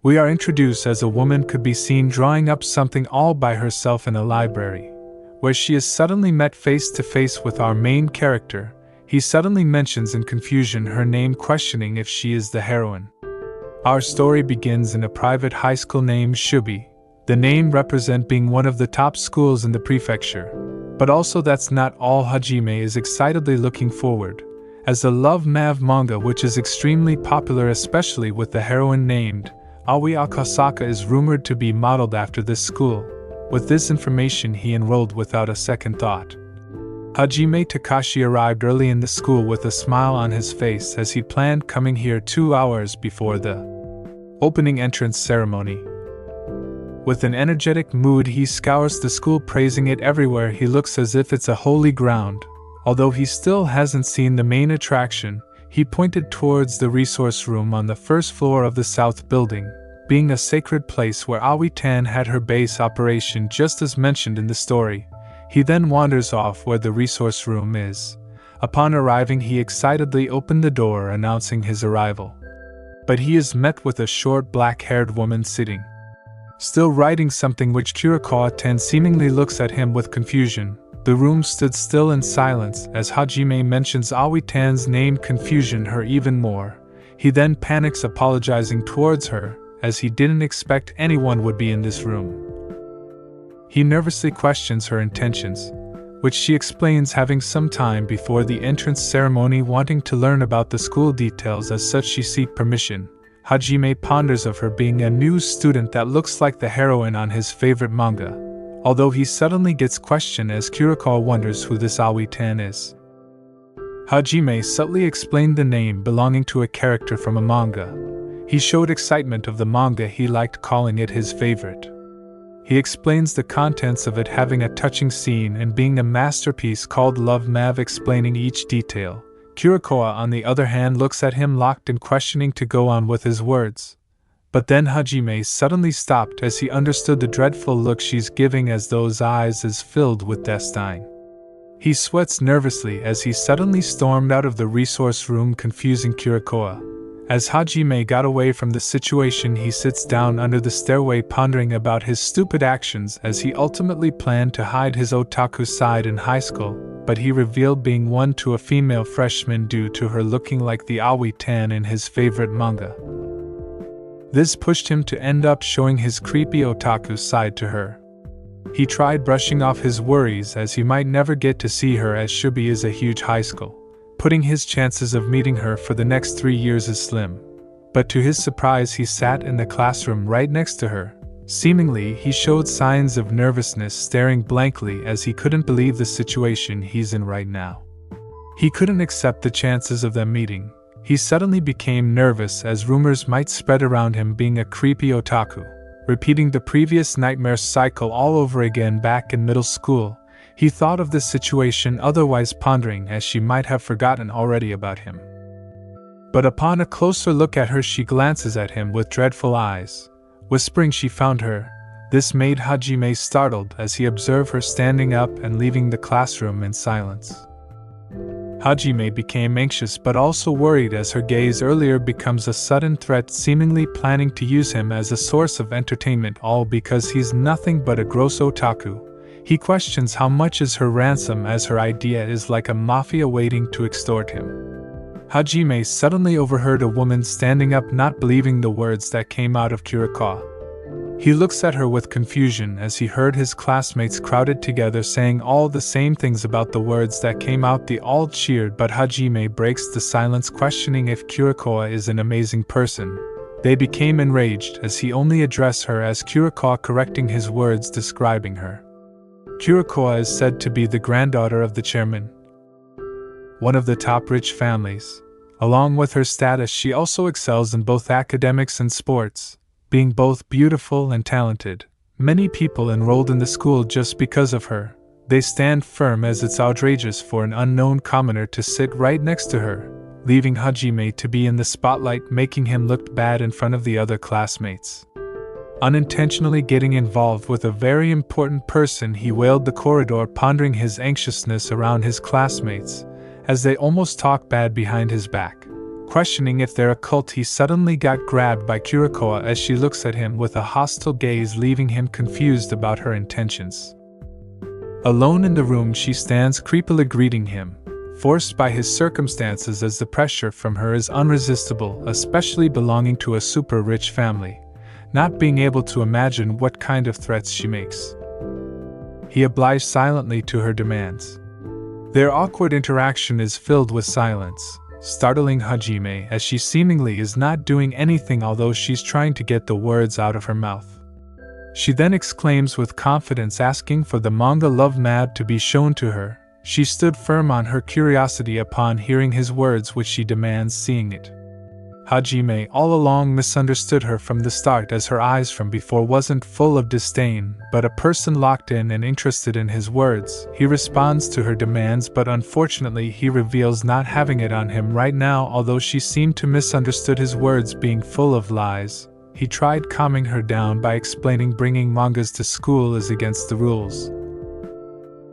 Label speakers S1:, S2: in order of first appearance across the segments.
S1: We are introduced as a woman could be seen drawing up something all by herself in a library, where she is suddenly met face to face with our main character. He suddenly mentions in confusion her name, questioning if she is the heroine. Our story begins in a private high school named Shubi. The name represents being one of the top schools in the prefecture. But also that's not all. Hajime is excitedly looking forward, as the love mav manga, which is extremely popular especially with the heroine named Aoi Akasaka, is rumored to be modeled after this school. With this information he enrolled without a second thought. Hajime Takashi arrived early in the school with a smile on his face, as he'd planned coming here 2 hours before the opening entrance ceremony. With an energetic mood he scours the school, praising it everywhere. He looks as if it's a holy ground. Although he still hasn't seen the main attraction, he pointed towards the resource room on the first floor of the south building, being a sacred place where Aoi-tan had her base operation just as mentioned in the story. He then wanders off where the resource room is. Upon arriving he excitedly opened the door announcing his arrival. But he is met with a short black-haired woman sitting, still writing something, which Kurokawa-tan seemingly looks at him with confusion. The room stood still in silence as Hajime mentions Aoi-tan's name, confusion her even more. He then panics, apologizing towards her, as he didn't expect anyone would be in this room. He nervously questions her intentions, which she explains having some time before the entrance ceremony, wanting to learn about the school details. As such she seeks permission. Hajime ponders of her being a new student that looks like the heroine on his favorite manga, although he suddenly gets questioned as Kurokawa wonders who this Aoi-tan is. Hajime subtly explained the name belonging to a character from a manga. He showed excitement of the manga he liked, calling it his favorite. He explains the contents of it having a touching scene and being a masterpiece called Love Mav, explaining each detail. Kurokawa on the other hand looks at him, locked in questioning to go on with his words. But then Hajime suddenly stopped as he understood the dreadful look she's giving, as those eyes is filled with destine. He sweats nervously as he suddenly stormed out of the resource room, confusing Kurokawa. As Hajime got away from the situation he sits down under the stairway, pondering about his stupid actions, as he ultimately planned to hide his otaku side in high school, but he revealed being one to a female freshman due to her looking like the Aoi-tan in his favorite manga. This pushed him to end up showing his creepy otaku side to her. He tried brushing off his worries as he might never get to see her, as Shubi is a huge high school, putting his chances of meeting her for the next 3 years is slim. But to his surprise he sat in the classroom right next to her. Seemingly he showed signs of nervousness, staring blankly as he couldn't believe the situation he's in right now. He couldn't accept the chances of them meeting. He suddenly became nervous as rumors might spread around him being a creepy otaku, repeating the previous nightmare cycle all over again back in middle school. He thought of this situation, otherwise pondering as she might have forgotten already about him. But upon a closer look at her she glances at him with dreadful eyes, whispering she found her. This made Hajime startled as he observed her standing up and leaving the classroom in silence. Hajime became anxious but also worried as her gaze earlier becomes a sudden threat, seemingly planning to use him as a source of entertainment, all because he's nothing but a gross otaku. He questions how much is her ransom, as her idea is like a mafia waiting to extort him. Hajime suddenly overheard a woman standing up, not believing the words that came out of Kurokawa. He looks at her with confusion as he heard his classmates crowded together saying all the same things about the words that came out. They all cheered, but Hajime breaks the silence, questioning if Kurokawa is an amazing person. They became enraged as he only addressed her as Kurokawa, correcting his words describing her. Kurokawa is said to be the granddaughter of the chairman, one of the top rich families. Along with her status, she also excels in both academics and sports, being both beautiful and talented. Many people enrolled in the school just because of her. They stand firm as it's outrageous for an unknown commoner to sit right next to her, leaving Hajime to be in the spotlight, making him look bad in front of the other classmates. Unintentionally getting involved with a very important person, he wailed the corridor, pondering his anxiousness around his classmates, as they almost talk bad behind his back. Questioning if they're a cult, he suddenly got grabbed by Kurokawa as she looks at him with a hostile gaze, leaving him confused about her intentions. Alone in the room, she stands creepily greeting him, forced by his circumstances as the pressure from her is unresistible, especially belonging to a super rich family, not being able to imagine what kind of threats she makes. He obliged silently to her demands. Their awkward interaction is filled with silence, startling Hajime as she seemingly is not doing anything although she's trying to get the words out of her mouth. She then exclaims with confidence, asking for the manga Love Mad to be shown to her. She stood firm on her curiosity upon hearing his words, which she demands seeing it. Hajime all along misunderstood her from the start, as her eyes from before wasn't full of disdain, but a person locked in and interested in his words. He responds to her demands, but unfortunately he reveals not having it on him right now. Although she seemed to misunderstood his words being full of lies, he tried calming her down by explaining bringing mangas to school is against the rules.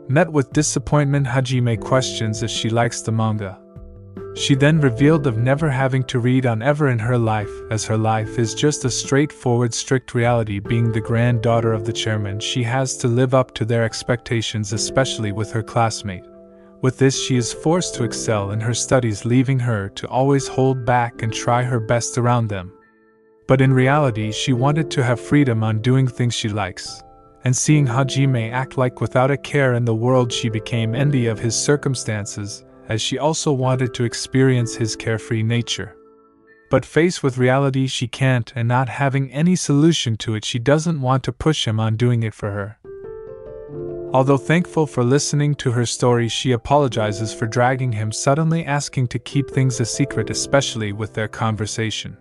S1: Met with disappointment, Hajime questions if she likes the manga. She then revealed of never having to read on ever in her life, as her life is just a straightforward strict reality. Being the granddaughter of the chairman, she has to live up to their expectations, especially with her classmate. With this, she is forced to excel in her studies, leaving her to always hold back and try her best around them. But in reality, she wanted to have freedom on doing things she likes. And seeing Hajime act like without a care in the world, she became envious of his circumstances, as she also wanted to experience his carefree nature. But faced with reality, she can't, and not having any solution to it, she doesn't want to push him on doing it for her. Although thankful for listening to her story, she apologizes for dragging him, suddenly asking to keep things a secret, especially with their conversation.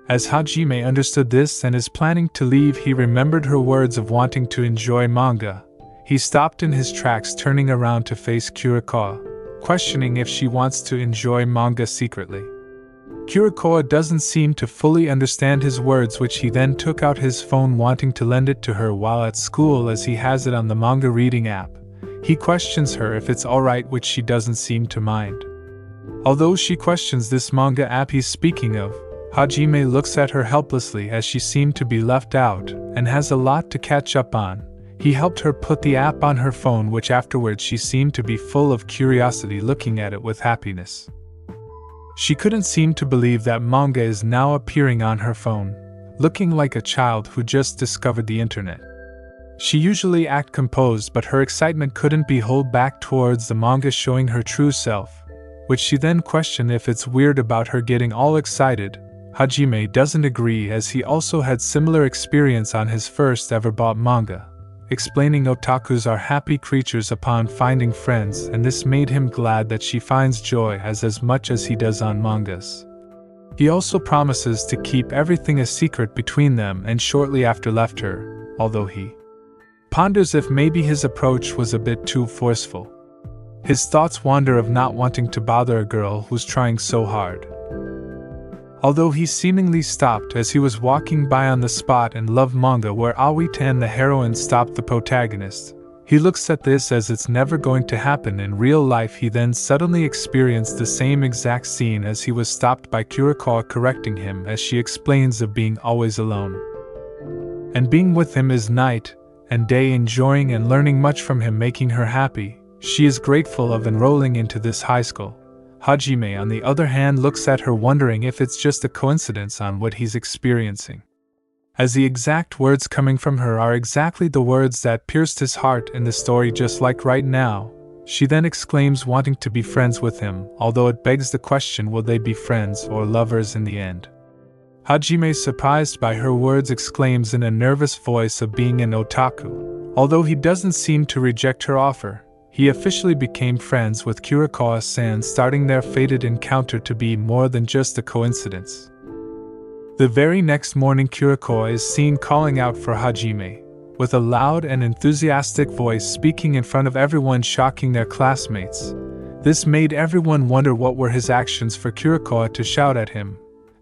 S1: As Hajime understood this and is planning to leave, he remembered her words of wanting to enjoy manga. He stopped in his tracks, turning around to face Kurokawa, questioning if she wants to enjoy manga secretly. Kurokawa doesn't seem to fully understand his words, which he then took out his phone, wanting to lend it to her while at school, as he has it on the manga reading app. He questions her if it's alright, which she doesn't seem to mind. Although she questions this manga app he's speaking of, Hajime looks at her helplessly as she seemed to be left out and has a lot to catch up on. He helped her put the app on her phone, which afterwards she seemed to be full of curiosity, looking at it with happiness. She couldn't seem to believe that manga is now appearing on her phone, looking like a child who just discovered the internet. She usually acts composed, but her excitement couldn't be held back towards the manga showing her true self, which she then questioned if it's weird about her getting all excited. Hajime doesn't agree, as he also had similar experience on his first ever bought manga, explaining otakus are happy creatures upon finding friends, and this made him glad that she finds joy as much as he does on mangas. He also promises to keep everything a secret between them, and shortly after left her, although he ponders if maybe his approach was a bit too forceful. His thoughts wander of not wanting to bother a girl who's trying so hard. Although he seemingly stopped as he was walking by on the spot in Love Manga where Awita and the heroine stopped the protagonist. He looks at this as it's never going to happen in real life. He then suddenly experienced the same exact scene as he was stopped by Kurokawa correcting him, as she explains of being always alone. And being with him is night and day, enjoying and learning much from him, making her happy. She is grateful of enrolling into this high school. Hajime, on the other hand, looks at her wondering if it's just a coincidence on what he's experiencing, as the exact words coming from her are exactly the words that pierced his heart in the story, just like right now. She then exclaims wanting to be friends with him, although it begs the question, will they be friends or lovers in the end? Hajime, surprised by her words, exclaims in a nervous voice of being an otaku. Although he doesn't seem to reject her offer, he officially became friends with Kurokawa-san, starting their fated encounter to be more than just a coincidence. The very next morning, Kurokawa is seen calling out for Hajime, with a loud and enthusiastic voice, speaking in front of everyone, shocking their classmates. This made everyone wonder what were his actions for Kurokawa to shout at him.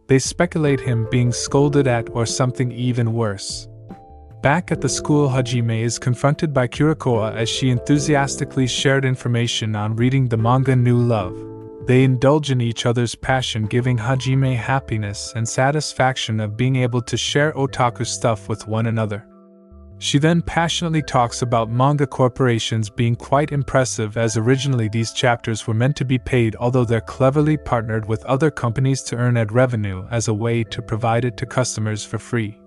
S1: They speculate him being scolded at or something even worse. Back at the school, Hajime is confronted by Kurokawa as she enthusiastically shared information on reading the manga New Love. They indulge in each other's passion, giving Hajime happiness and satisfaction of being able to share otaku stuff with one another. She then passionately talks about manga corporations being quite impressive, as originally these chapters were meant to be paid, although they're cleverly partnered with other companies to earn ad revenue as a way to provide it to customers for free.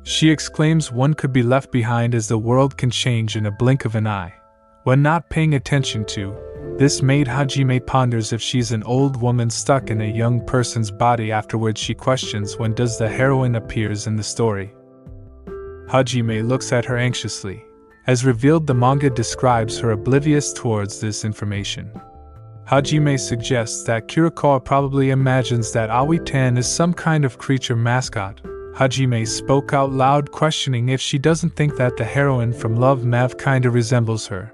S1: She exclaims one could be left behind as the world can change in a blink of an eye. When not paying attention to, this made Hajime ponders if she's an old woman stuck in a young person's body. Afterwards she questions when does the heroine appears in the story. Hajime looks at her anxiously. As revealed, the manga describes her oblivious towards this information. Hajime suggests that Kurokawa probably imagines that Aoi-tan is some kind of creature mascot. Hajime spoke out loud, questioning if she doesn't think that the heroine from Love Mav kinda resembles her.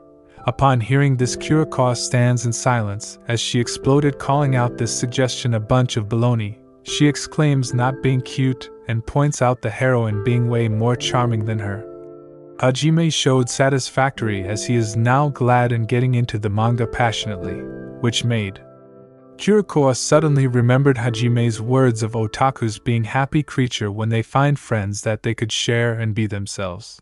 S1: Upon hearing this, Kurokawa stands in silence as she exploded, calling out this suggestion a bunch of baloney. She exclaims not being cute and points out the heroine being way more charming than her. Hajime showed satisfactory as he is now glad and getting into the manga passionately, which made Kurokawa suddenly remembered Hajime's words of otakus being happy creature when they find friends that they could share and be themselves.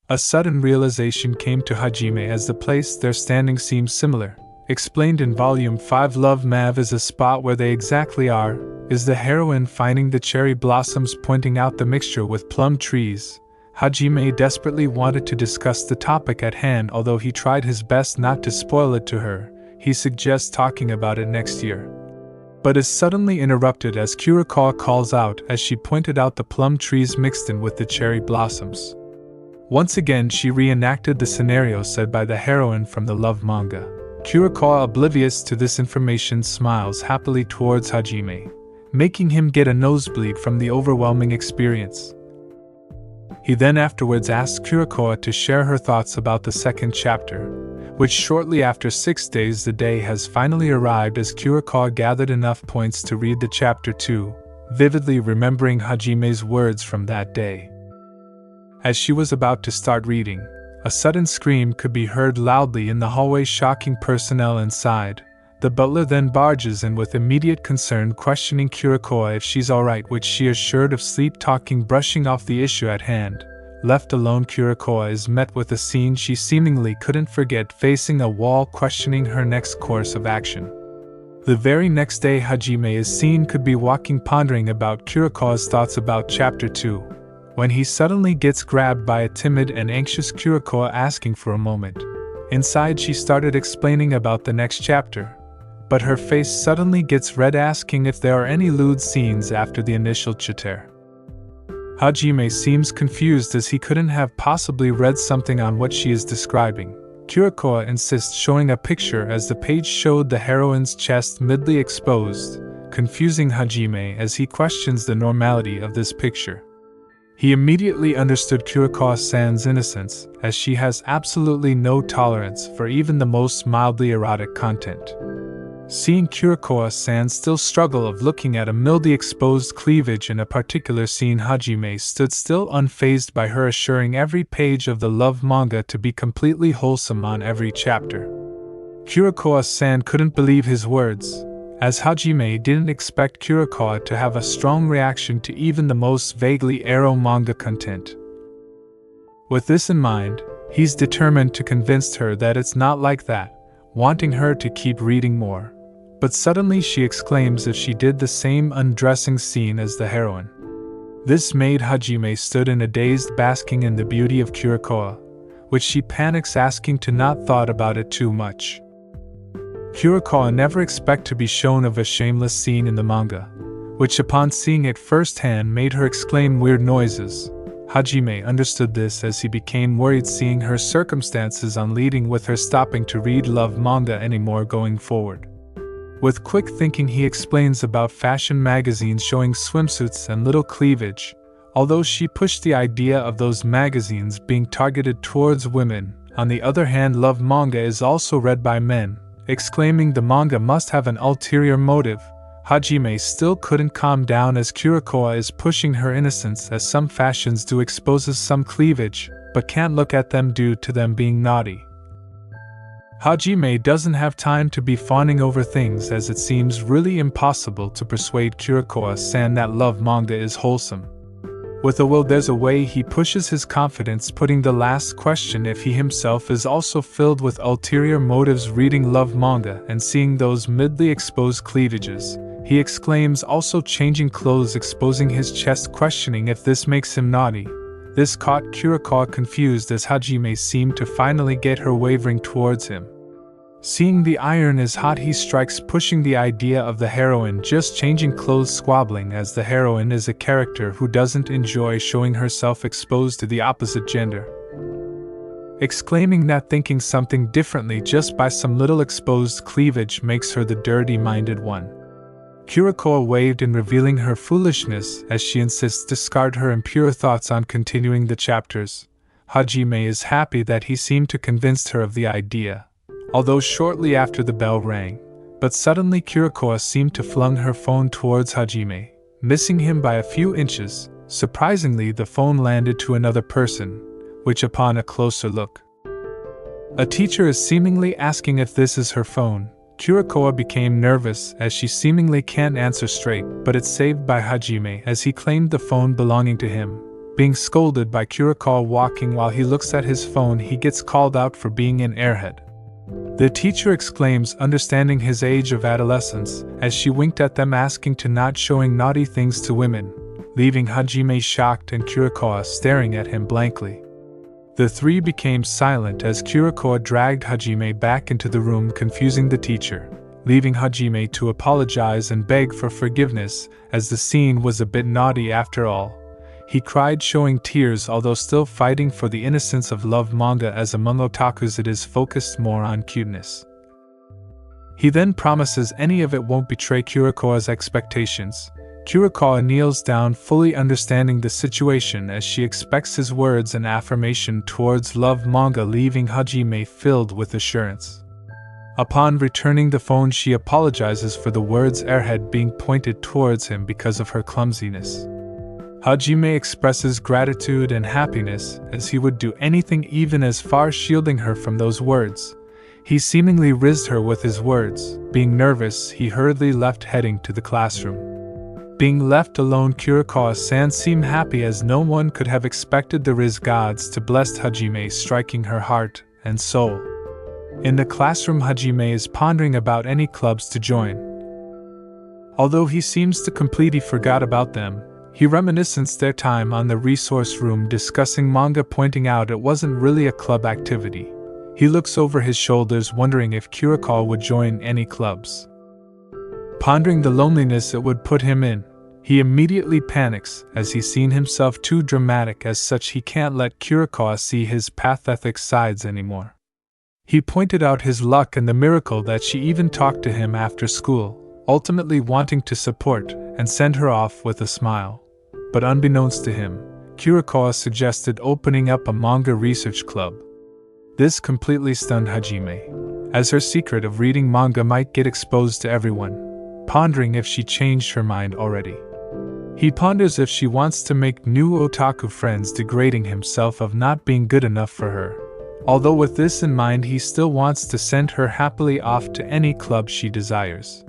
S1: A sudden realization came to Hajime as the place they're standing seems similar. Explained in Volume 5, Love Mav is a spot where they exactly are, is the heroine finding the cherry blossoms, pointing out the mixture with plum trees. Hajime desperately wanted to discuss the topic at hand, although he tried his best not to spoil it to her. He suggests talking about it next year, but is suddenly interrupted as Kurokawa calls out as she pointed out the plum trees mixed in with the cherry blossoms. Once again she reenacted the scenario said by the heroine from the love manga. Kurokawa, oblivious to this information, smiles happily towards Hajime, making him get a nosebleed from the overwhelming experience. He then afterwards asks Kurokawa to share her thoughts about the second chapter, which shortly after 6 days the day has finally arrived as Kurokawa gathered enough points to read the chapter 2, vividly remembering Hajime's words from that day. As she was about to start reading, a sudden scream could be heard loudly in the hallway, shocking personnel inside. The butler then barges in with immediate concern, questioning Kurokawa if she's alright, which she assured of sleep-talking, brushing off the issue at hand. Left alone, Kurokawa is met with a scene she seemingly couldn't forget, facing a wall, questioning her next course of action. The very next day, Hajime is seen could be walking, pondering about Kurokawa's thoughts about Chapter 2, when he suddenly gets grabbed by a timid and anxious Kurokawa, asking for a moment. Inside, she started explaining about the next chapter, but her face suddenly gets red, asking if there are any lewd scenes after the initial chapter. Hajime seems confused as he couldn't have possibly read something on what she is describing. Kurokawa insists, showing a picture as the page showed the heroine's chest midly exposed, confusing Hajime as he questions the normality of this picture. He immediately understood Kurokawa-san's innocence, as she has absolutely no tolerance for even the most mildly erotic content. Seeing Kurokawa-san still struggle of looking at a mildly exposed cleavage in a particular scene, Hajime stood still, unfazed by her, assuring every page of the love manga to be completely wholesome on every chapter. Kurokawa-san couldn't believe his words, as Hajime didn't expect Kurokawa to have a strong reaction to even the most vaguely ero manga content. With this in mind, he's determined to convince her that it's not like that, wanting her to keep reading more. But suddenly she exclaims if she did the same undressing scene as the heroine. This made Hajime stood in a dazed, basking in the beauty of Kurokawa, which she panics, asking to not thought about it too much. Kurokawa never expect to be shown of a shameless scene in the manga, which upon seeing it firsthand made her exclaim weird noises. Hajime understood this as he became worried, seeing her circumstances on leading with her stopping to read love manga anymore going forward. With quick thinking, he explains about fashion magazines showing swimsuits and little cleavage, although she pushed the idea of those magazines being targeted towards women. On the other hand, love manga is also read by men, exclaiming the manga must have an ulterior motive. Hajime still couldn't calm down as Kurokawa is pushing her innocence, as some fashions do exposes some cleavage, but can't look at them due to them being naughty. Hajime doesn't have time to be fawning over things, as it seems really impossible to persuade Kurokawa-san that love manga is wholesome. With a will there's a way, he pushes his confidence, putting the last question if he himself is also filled with ulterior motives reading love manga and seeing those midly exposed cleavages. He exclaims, also changing clothes, exposing his chest, questioning if this makes him naughty. This caught Kurokawa confused, as Hajime seemed to finally get her wavering towards him. Seeing the iron is hot, he strikes, pushing the idea of the heroine just changing clothes, squabbling, as the heroine is a character who doesn't enjoy showing herself exposed to the opposite gender. Exclaiming that thinking something differently just by some little exposed cleavage makes her the dirty-minded one. Kurokawa waved in revealing her foolishness, as she insists discard her impure thoughts on continuing the chapters. Hajime is happy that he seemed to convince her of the idea, although shortly after the bell rang. But suddenly Kurokawa seemed to flung her phone towards Hajime, missing him by a few inches. Surprisingly, the phone landed to another person, which upon a closer look, a teacher is seemingly asking if this is her phone. Kurokawa became nervous, as she seemingly can't answer straight, but it's saved by Hajime, as he claimed the phone belonging to him. Being scolded by Kurokawa walking while he looks at his phone, he gets called out for being an airhead. The teacher exclaims, understanding his age of adolescence, as she winked at them, asking to not showing naughty things to women, leaving Hajime shocked and Kurokawa staring at him blankly. The three became silent as Kurokawa dragged Hajime back into the room, confusing the teacher, leaving Hajime to apologize and beg for forgiveness, as the scene was a bit naughty after all. He cried, showing tears, although still fighting for the innocence of love manga, as among otakus it is focused more on cuteness. He then promises any of it won't betray Kurokawa's expectations. Kurokawa kneels down, fully understanding the situation, as she expects his words and affirmation towards love manga, leaving Hajime filled with assurance. Upon returning the phone, she apologizes for the words airhead being pointed towards him because of her clumsiness. Hajime expresses gratitude and happiness, as he would do anything, even as far shielding her from those words. He seemingly rizzed her with his words. Being nervous, he hurriedly left, heading to the classroom. Being left alone, Kurokawa-san seemed happy, as no one could have expected the Riz gods to bless Hajime, striking her heart and soul. In the classroom, Hajime is pondering about any clubs to join. Although he seems to completely forgot about them, he reminisces their time on the resource room discussing manga, pointing out it wasn't really a club activity. He looks over his shoulders, wondering if Kurokawa would join any clubs. Pondering the loneliness it would put him in, he immediately panics, as he's seen himself too dramatic. As such, he can't let Kurokawa see his pathetic sides anymore. He pointed out his luck and the miracle that she even talked to him after school, ultimately wanting to support and send her off with a smile. But unbeknownst to him, Kurokawa suggested opening up a manga research club. This completely stunned Hajime, as her secret of reading manga might get exposed to everyone, pondering if she changed her mind already. He ponders if she wants to make new otaku friends, degrading himself of not being good enough for her. Although with this in mind, he still wants to send her happily off to any club she desires.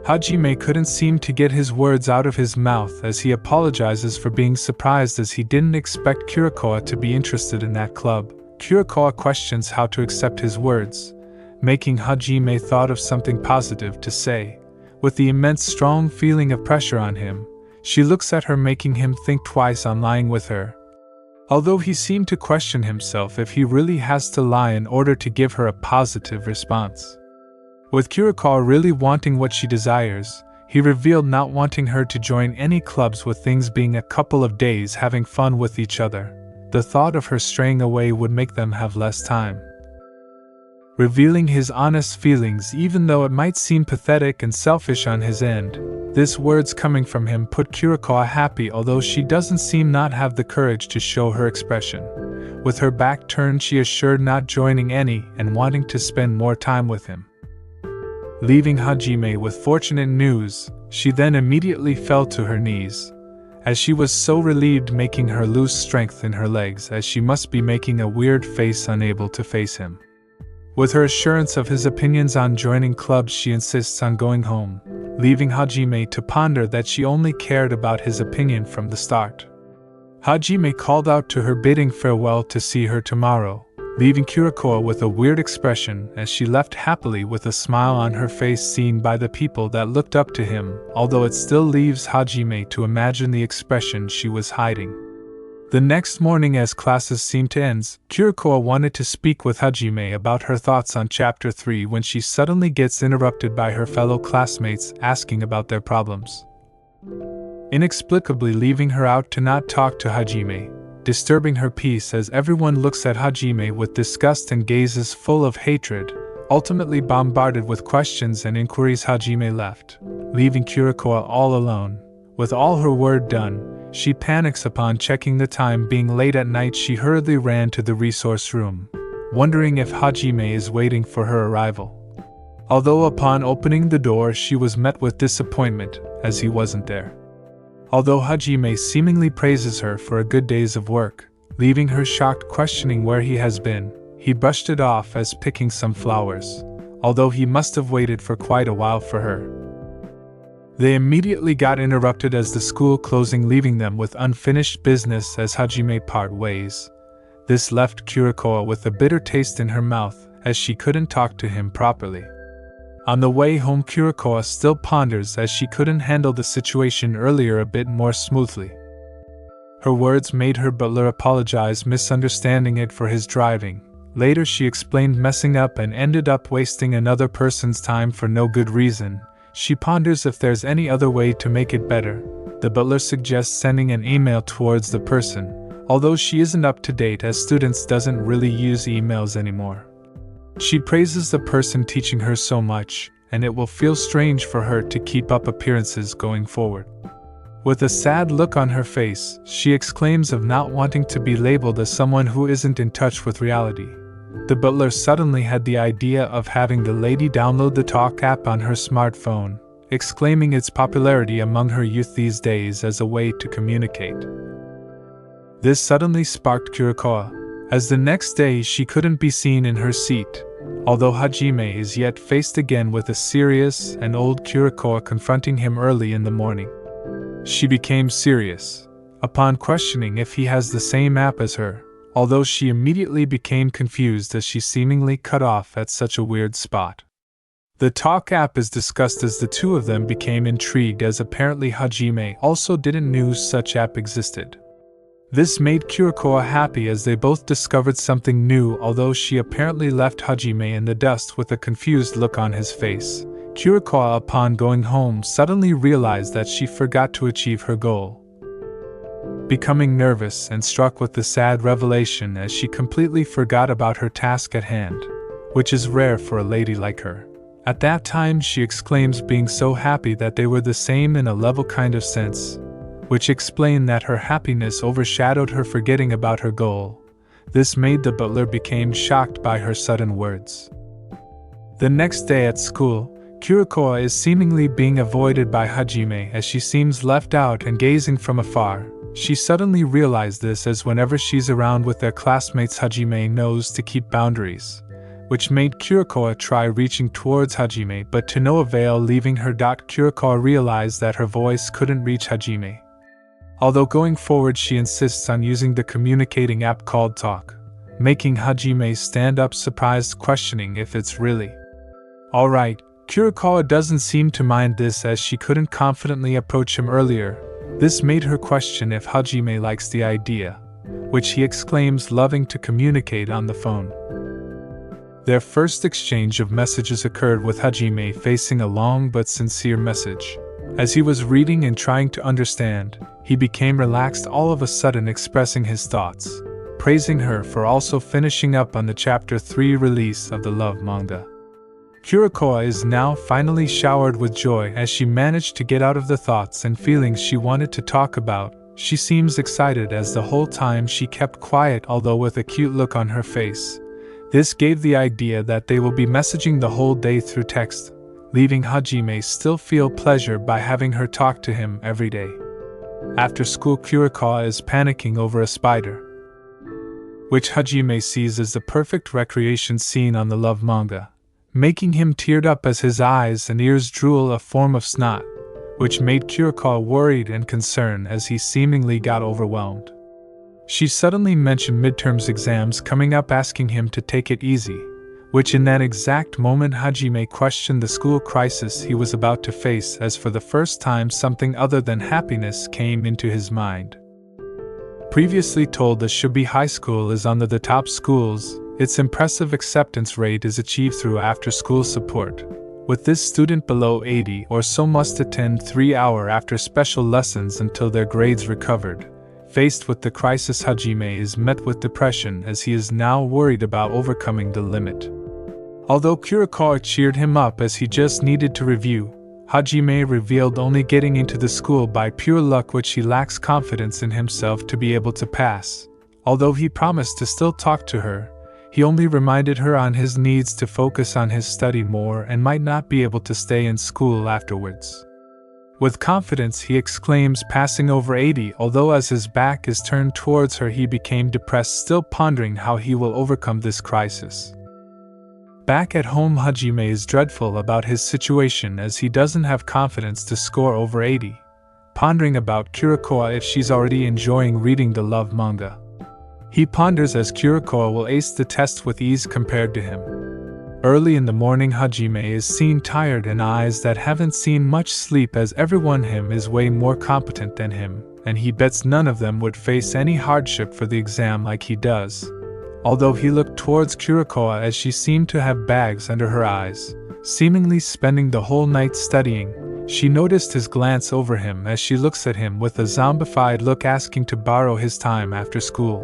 S1: Hajime couldn't seem to get his words out of his mouth, as he apologizes for being surprised, as he didn't expect Kurokawa to be interested in that club. Kurokawa questions how to accept his words, making Hajime thought of something positive to say. With the immense strong feeling of pressure on him, she looks at her, making him think twice on lying with her. Although he seemed to question himself if he really has to lie in order to give her a positive response. With Kurokawa really wanting what she desires, he revealed not wanting her to join any clubs, with things being a couple of days having fun with each other. The thought of her straying away would make them have less time. Revealing his honest feelings, even though it might seem pathetic and selfish on his end, this words coming from him put Kurokawa happy, although she doesn't seem not have the courage to show her expression. With her back turned, she assured not joining any and wanting to spend more time with him. Leaving Hajime with fortunate news, she then immediately fell to her knees, as she was so relieved, making her lose strength in her legs, as she must be making a weird face, unable to face him. With her assurance of his opinions on joining clubs, she insists on going home, leaving Hajime to ponder that she only cared about his opinion from the start. Hajime called out to her, bidding farewell to see her tomorrow, leaving Kurokawa with a weird expression as she left happily with a smile on her face, seen by the people that looked up to him, although it still leaves Hajime to imagine the expression she was hiding. The next morning, as classes seemed to end, Kurokawa wanted to speak with Hajime about her thoughts on Chapter 3 when she suddenly gets interrupted by her fellow classmates asking about their problems, inexplicably leaving her out to not talk to Hajime, disturbing her peace as everyone looks at Hajime with disgust and gazes full of hatred. Ultimately bombarded with questions and inquiries, Hajime left, leaving Kurokawa all alone. With all her work done, she panics upon checking the time being late at night. She hurriedly ran to the resource room, wondering if Hajime is waiting for her arrival. Although upon opening the door she was met with disappointment, as he wasn't there. Although Hajime seemingly praises her for a good day's of work, leaving her shocked, questioning where he has been, he brushed it off as picking some flowers, although he must have waited for quite a while for her. They immediately got interrupted as the school closing, leaving them with unfinished business as Hajime part ways. This left Kurokawa with a bitter taste in her mouth, as she couldn't talk to him properly. On the way home, Kurokawa still ponders as she couldn't handle the situation earlier a bit more smoothly. Her words made her butler apologize, misunderstanding it for his driving. Later she explained messing up and ended up wasting another person's time for no good reason. She ponders if there's any other way to make it better. The butler suggests sending an email towards the person, although she isn't up to date as students doesn't really use emails anymore. She praises the person teaching her so much, and it will feel strange for her to keep up appearances going forward. With a sad look on her face, she exclaims of not wanting to be labeled as someone who isn't in touch with reality. The butler suddenly had the idea of having the lady download the Talk app on her smartphone, exclaiming its popularity among her youth these days as a way to communicate. This suddenly sparked Kurokawa, as the next day she couldn't be seen in her seat, although Hajime is yet faced again with a serious and old Kurokawa confronting him early in the morning. She became serious, upon questioning if he has the same app as her, although she immediately became confused as she seemingly cut off at such a weird spot. The Talk app is discussed as the two of them became intrigued, as apparently Hajime also didn't know such app existed. This made Kurokawa happy as they both discovered something new, although she apparently left Hajime in the dust with a confused look on his face. Kurokawa, upon going home, suddenly realized that she forgot to achieve her goal, becoming nervous and struck with the sad revelation as she completely forgot about her task at hand, which is rare for a lady like her. At that time she exclaims, being so happy that they were the same in a level kind of sense, which explained that her happiness overshadowed her forgetting about her goal. This made the butler became shocked by her sudden words. The next day at school, Kurokawa is seemingly being avoided by Hajime as she seems left out and gazing from afar. She suddenly realized this, as whenever she's around with their classmates Hajime knows to keep boundaries, which made Kurokawa try reaching towards Hajime but to no avail, leaving her. Kurokawa realized that her voice couldn't reach Hajime. Although going forward she insists on using the communicating app called Talk, making Hajime stand up surprised, questioning if it's really alright. Kurokawa doesn't seem to mind this as she couldn't confidently approach him earlier. This made her question if Hajime likes the idea, which he exclaims loving to communicate on the phone. Their first exchange of messages occurred with Hajime facing a long but sincere message. As he was reading and trying to understand, he became relaxed all of a sudden, expressing his thoughts, praising her for also finishing up on the Chapter 3 release of the love manga. Kurokawa is now finally showered with joy as she managed to get out of the thoughts and feelings she wanted to talk about. She seems excited as the whole time she kept quiet, although with a cute look on her face. This gave the idea that they will be messaging the whole day through text, leaving Hajime still feel pleasure by having her talk to him every day. After school, Kurokawa is panicking over a spider. which Hajime sees as the perfect recreation scene on the love manga, making him teared up as his eyes and ears drool a form of snot, which made Kurokawa worried and concerned as he seemingly got overwhelmed. She suddenly mentioned midterms exams coming up, asking him to take it easy, which in that exact moment Hajime questioned the school crisis he was about to face, as for the first time something other than happiness came into his mind. Previously told the Shibuya High School is one of the top schools, its impressive acceptance rate is achieved through after-school support, with this student below 80 or so must attend 3-hour after special lessons until their grades recovered. Faced with the crisis, Hajime is met with depression as he is now worried about overcoming the limit. Although Kurokawa cheered him up as he just needed to review, Hajime revealed only getting into the school by pure luck, which he lacks confidence in himself to be able to pass. Although he promised to still talk to her, he only reminded her on his needs to focus on his study more and might not be able to stay in school afterwards. With confidence he exclaims, passing over 80, although as his back is turned towards her he became depressed, still pondering how he will overcome this crisis. Back at home, Hajime is dreadful about his situation as he doesn't have confidence to score over 80, pondering about Kurokawa if she's already enjoying reading the love manga. He ponders as Kurokawa will ace the test with ease compared to him. Early in the morning, Hajime is seen tired and eyes that haven't seen much sleep, as everyone him is way more competent than him, and he bets none of them would face any hardship for the exam like he does. Although he looked towards Kurokawa as she seemed to have bags under her eyes, seemingly spending the whole night studying, she noticed his glance over him as she looks at him with a zombified look, asking to borrow his time after school.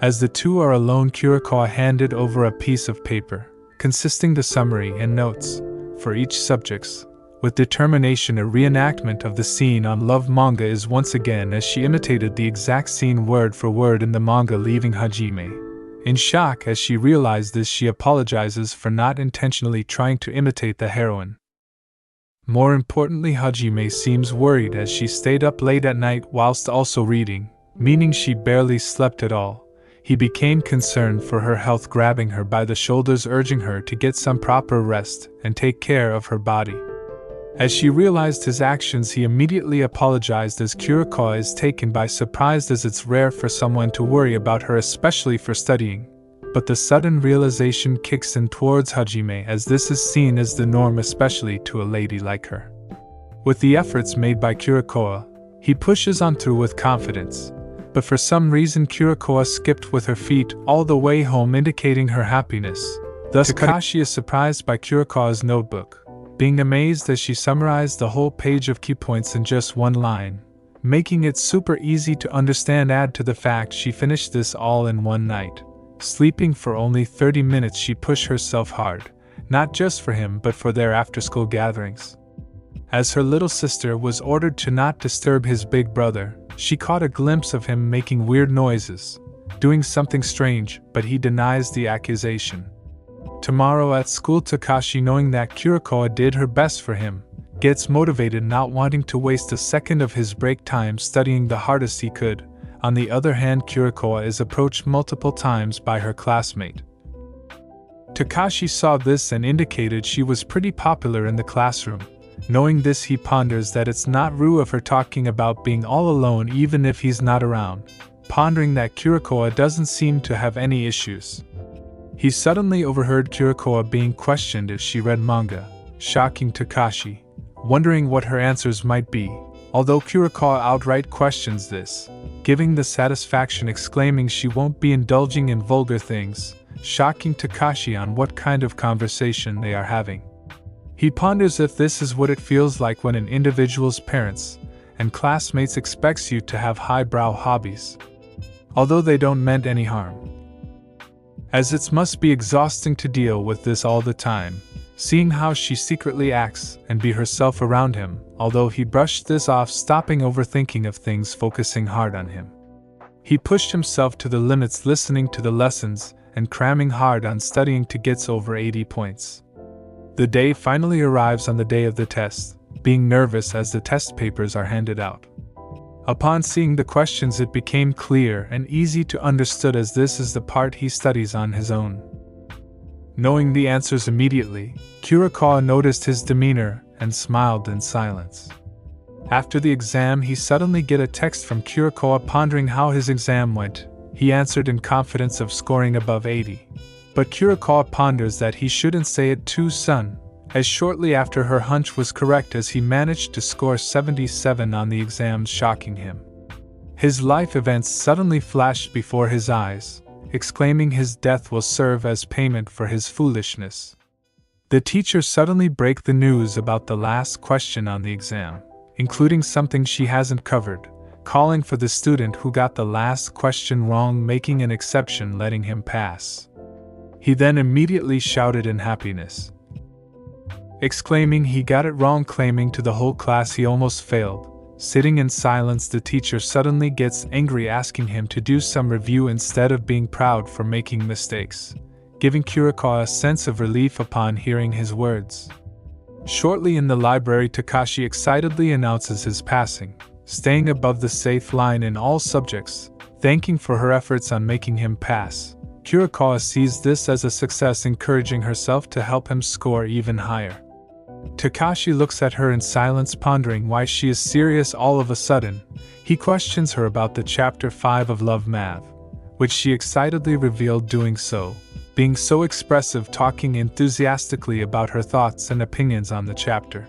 S1: As the two are alone, Kurokawa handed over a piece of paper, consisting the summary and notes, for each subjects. With determination, a reenactment of the scene on love manga is once again, as she imitated the exact scene word for word in the manga, leaving Hajime in shock. As she realized this, she apologizes for not intentionally trying to imitate the heroine. More importantly, Hajime seems worried as she stayed up late at night whilst also reading, meaning she barely slept at all. He became concerned for her health, grabbing her by the shoulders, urging her to get some proper rest and take care of her body. As she realized his actions, he immediately apologized, as Kurokawa is taken by surprise, as it's rare for someone to worry about her, especially for studying. But the sudden realization kicks in towards Hajime, as this is seen as the norm, especially to a lady like her. With the efforts made by Kurokawa, he pushes on through with confidence. But for some reason Kurokawa skipped with her feet all the way home, indicating her happiness. Thus Takashi is surprised by Kurokawa's notebook, being amazed as she summarized the whole page of key points in just one line, making it super easy to understand. Add to the fact she finished this all in one night. Sleeping for only 30 minutes, she pushed herself hard, not just for him but for their after-school gatherings. As her little sister was ordered to not disturb his big brother, she caught a glimpse of him making weird noises, doing something strange, but he denies the accusation. Tomorrow at school, Takashi, knowing that Kurokawa did her best for him, gets motivated, not wanting to waste a second of his break time studying the hardest he could. On the other hand, Kurokawa is approached multiple times by her classmate. Takashi saw this and indicated she was pretty popular in the classroom. Knowing this, he ponders that it's not rude of her talking about being all alone even if he's not around, pondering that Kurokawa doesn't seem to have any issues. He suddenly overheard Kurokawa being questioned if she read manga, shocking Takashi, wondering what her answers might be, although Kurokawa outright questions this, giving the satisfaction exclaiming she won't be indulging in vulgar things, shocking Takashi on what kind of conversation they are having. He ponders if this is what it feels like when an individual's parents and classmates expects you to have highbrow hobbies, although they don't meant any harm. As it must be exhausting to deal with this all the time, seeing how she secretly acts and be herself around him, although he brushed this off, stopping overthinking of things, focusing hard on him. He pushed himself to the limits, listening to the lessons and cramming hard on studying to get over 80 points. The day finally arrives on the day of the test, being nervous as the test papers are handed out. Upon seeing the questions, it became clear and easy to understand, as this is the part he studies on his own. Knowing the answers immediately, Kurokawa noticed his demeanor and smiled in silence. After the exam, he suddenly get a text from Kurokawa pondering how his exam went. He answered in confidence of scoring above 80. But Kurokawa ponders that he shouldn't say it too soon, as shortly after her hunch was correct, as he managed to score 77 on the exams, shocking him. His life events suddenly flashed before his eyes, exclaiming his death will serve as payment for his foolishness. The teacher suddenly breaks the news about the last question on the exam, including something she hasn't covered, calling for the student who got the last question wrong, making an exception, letting him pass. He then immediately shouted in happiness, exclaiming he got it wrong, claiming to the whole class he almost failed. Sitting in silence, the teacher suddenly gets angry, asking him to do some review instead of being proud for making mistakes, giving Kurokawa a sense of relief upon hearing his words. Shortly in the library, Takashi excitedly announces his passing, staying above the safe line in all subjects, thanking for her efforts on making him pass. Kurokawa sees this as a success, encouraging herself to help him score even higher. Takashi looks at her in silence, pondering why she is serious all of a sudden. He questions her about the Chapter 5 of Love Math, which she excitedly revealed doing so, being so expressive, talking enthusiastically about her thoughts and opinions on the chapter.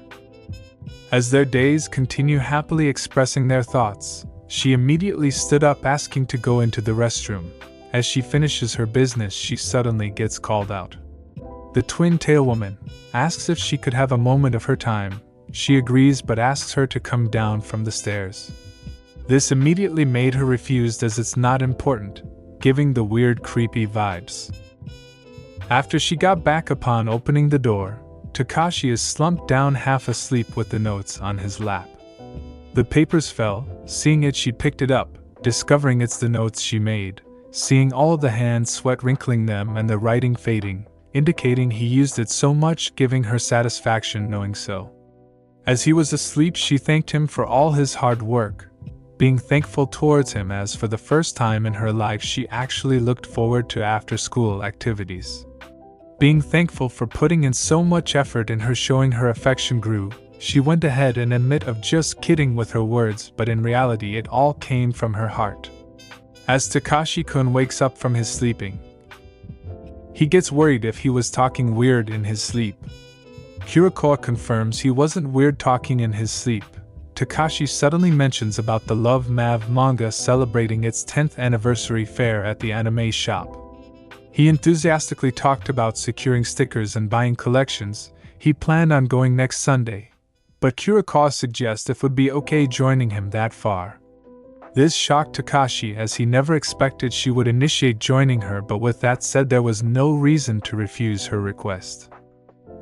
S1: As their days continue happily expressing their thoughts, she immediately stood up, asking to go into the restroom. As she finishes her business, she suddenly gets called out. The twin-tail woman asks if she could have a moment of her time. She agrees but asks her to come down from the stairs. This immediately made her refuse, as it's not important, giving the weird creepy vibes. After she got back, upon opening the door, Takashi is slumped down half asleep with the notes on his lap. The papers fell. Seeing it, she picked it up, discovering it's the notes she made, seeing all of the hand sweat wrinkling them and the writing fading, indicating he used it so much, giving her satisfaction knowing so. As he was asleep, she thanked him for all his hard work, being thankful towards him as for the first time in her life she actually looked forward to after-school activities. Being thankful for putting in so much effort in her showing her affection grew. She went ahead and admit of just kidding with her words, but in reality it all came from her heart. As Takashi-kun wakes up from his sleeping, he gets worried if he was talking weird in his sleep. Kurokawa confirms he wasn't weird talking in his sleep. Takashi suddenly mentions about the Love Math manga celebrating its 10th anniversary fair at the anime shop. He enthusiastically talked about securing stickers and buying collections. He planned on going next Sunday, but Kurokawa suggests if it would be okay joining him that far. This shocked Takashi, as he never expected she would initiate joining her, but with that said, there was no reason to refuse her request.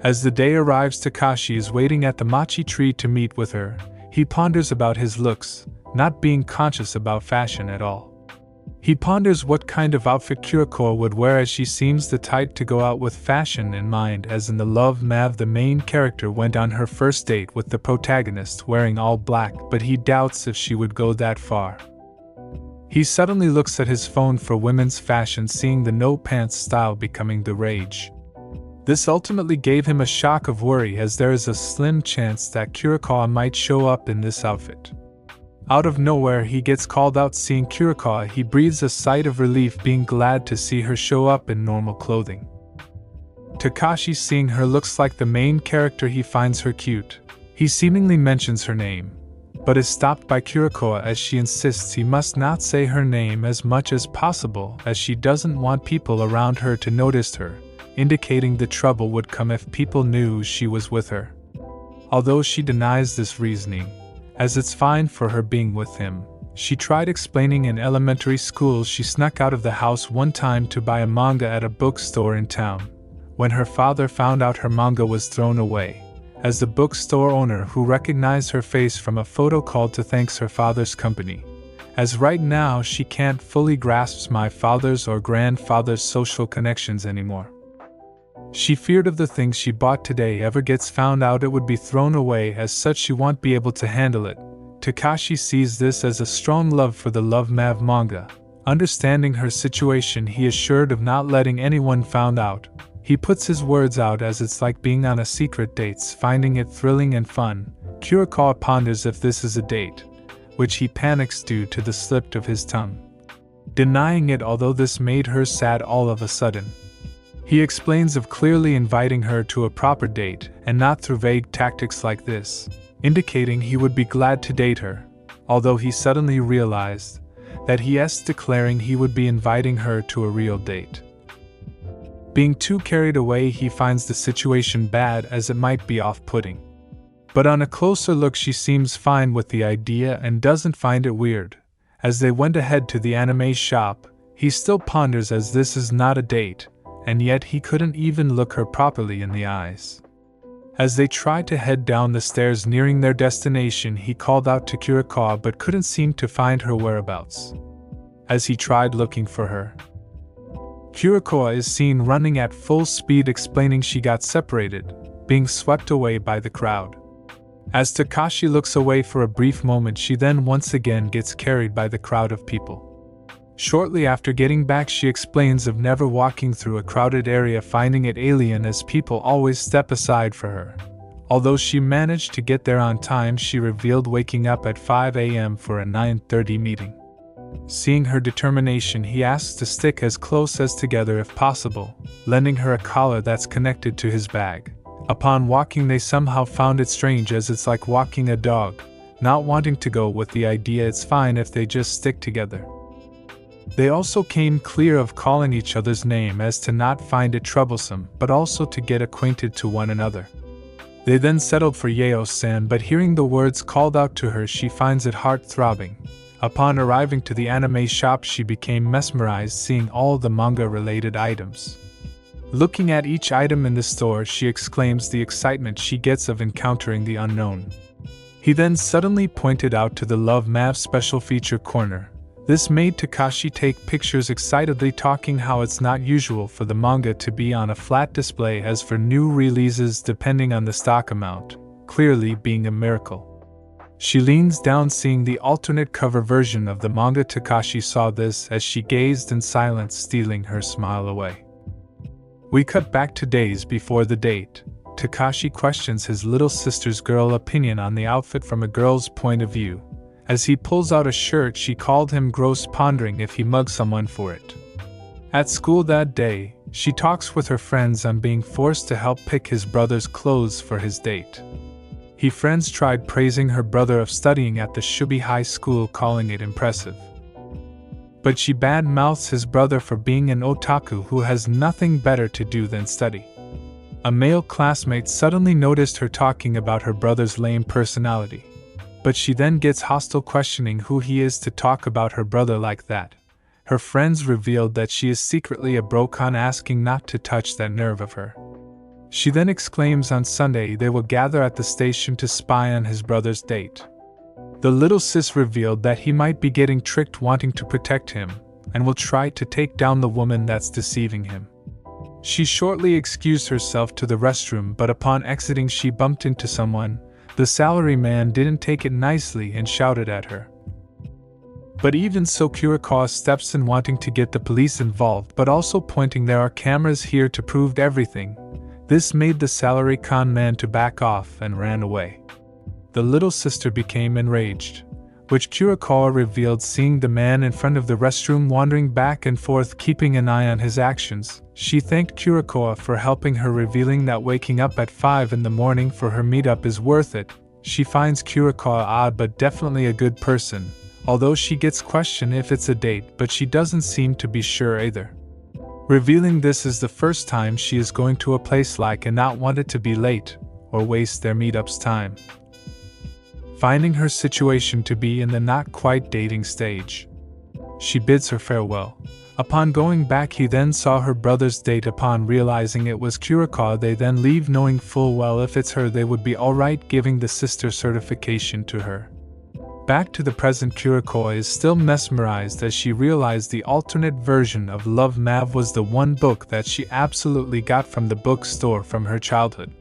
S1: As the day arrives, Takashi is waiting at the mochi tree to meet with her. He ponders about his looks, not being conscious about fashion at all. He ponders what kind of outfit Kurokawa would wear, as she seems the type to go out with fashion in mind, as in the Love Math the main character went on her first date with the protagonist wearing all black, but he doubts if she would go that far. He suddenly looks at his phone for women's fashion, seeing the no pants style becoming the rage. This ultimately gave him a shock of worry, as there is a slim chance that Kurokawa might show up in this outfit. Out of nowhere, he gets called out. Seeing Kurokawa, he breathes a sigh of relief, being glad to see her show up in normal clothing. Takashi, seeing her, looks like the main character. He finds her cute. He seemingly mentions her name, but is stopped by Kurokawa as she insists he must not say her name as much as possible, as she doesn't want people around her to notice her, indicating the trouble would come if people knew she was with her. Although she denies this reasoning, as it's fine for her being with him. She tried explaining in elementary school she snuck out of the house one time to buy a manga at a bookstore in town. When her father found out, her manga was thrown away, as the bookstore owner, who recognized her face from a photo, called to thank her father's company, as right now she can't fully grasp my father's or grandfather's social connections anymore. She feared if the things she bought today ever gets found out, it would be thrown away. As such, she won't be able to handle it, Takashi sees this as a strong love for the Love Mav manga. Understanding her situation, he is assured of not letting anyone find out. He puts his words out as it's like being on a secret date, finding it thrilling and fun. Kurokawa ponders if this is a date, which he panics due to the slip of his tongue, denying it, although this made her sad all of a sudden. He explains of clearly inviting her to a proper date and not through vague tactics like this, indicating he would be glad to date her, although he suddenly realized that he is declaring he would be inviting her to a real date. Being too carried away, he finds the situation bad as it might be off-putting. But on a closer look, she seems fine with the idea and doesn't find it weird. As they went ahead to the anime shop, he still ponders as this is not a date, and yet he couldn't even look her properly in the eyes. As they tried to head down the stairs nearing their destination, he called out to Kurokawa but couldn't seem to find her whereabouts. As he tried looking for her, Kurokawa is seen running at full speed, explaining she got separated, being swept away by the crowd. As Takashi looks away for a brief moment, she then once again gets carried by the crowd of people. Shortly after getting back, she explains of never walking through a crowded area, finding it alien as people always step aside for her. Although she managed to get there on time, she revealed waking up at 5 a.m. for a 9:30 meeting. Seeing her determination, he asks to stick as close as together if possible, lending her a collar that's connected to his bag. Upon walking, they somehow found it strange as it's like walking a dog, not wanting to go with the idea it's fine if they just stick together. They also came clear of calling each other's name as to not find it troublesome, but also to get acquainted to one another. They then settled for Yeo-san, but hearing the words called out to her, she finds it heart-throbbing. Upon arriving to the anime shop, she became mesmerized seeing all the manga-related items. Looking at each item in the store, she exclaims the excitement she gets of encountering the unknown. He then suddenly pointed out to the Love Mav special feature corner. This made Takashi take pictures excitedly, talking how it's not usual for the manga to be on a flat display as for new releases depending on the stock amount, clearly being a miracle. She leans down seeing the alternate cover version of the manga. Takashi saw this as she gazed in silence, stealing her smile away. We cut back to days before the date. Takashi questions his little sister's girl opinion on the outfit from a girl's point of view. As he pulls out a shirt, she called him gross, pondering if he mugged someone for it. At school that day, she talks with her friends on being forced to help pick his brother's clothes for his date. His friends tried praising her brother of studying at the Shubi High School, calling it impressive. But she bad-mouths his brother for being an otaku who has nothing better to do than study. A male classmate suddenly noticed her talking about her brother's lame personality. But she then gets hostile, questioning who he is to talk about her brother like that. Her friends revealed that she is secretly a brocon, asking not to touch that nerve of her. She then exclaims on Sunday they will gather at the station to spy on his brother's date. The little sis revealed that he might be getting tricked, wanting to protect him, and will try to take down the woman that's deceiving him. She shortly excused herself to the restroom, but upon exiting she bumped into someone. The salaryman didn't take it nicely and shouted at her. But even so, Kurokawa steps in, wanting to get the police involved, but also pointing there are cameras here to prove everything. This made the salary con man to back off and ran away. The little sister became enraged, which Kurokawa revealed seeing the man in front of the restroom wandering back and forth, keeping an eye on his actions. She thanked Kurokawa for helping her, revealing that waking up at 5 in the morning for her meetup is worth it. She finds Kurokawa odd but definitely a good person, although she gets questioned if it's a date, but she doesn't seem to be sure either. Revealing this is the first time she is going to a place like and not wanted to be late or waste their meetup's time. Finding her situation to be in the not quite dating stage, she bids her farewell. Upon going back, he then saw her brother's date. Upon realizing it was Kurokawa, they then leave, knowing full well if it's her they would be alright, giving the sister certification to her. Back to the present, Kurokawa is still mesmerized as she realized the alternate version of Love Mav was the one book that she absolutely got from the bookstore from her childhood.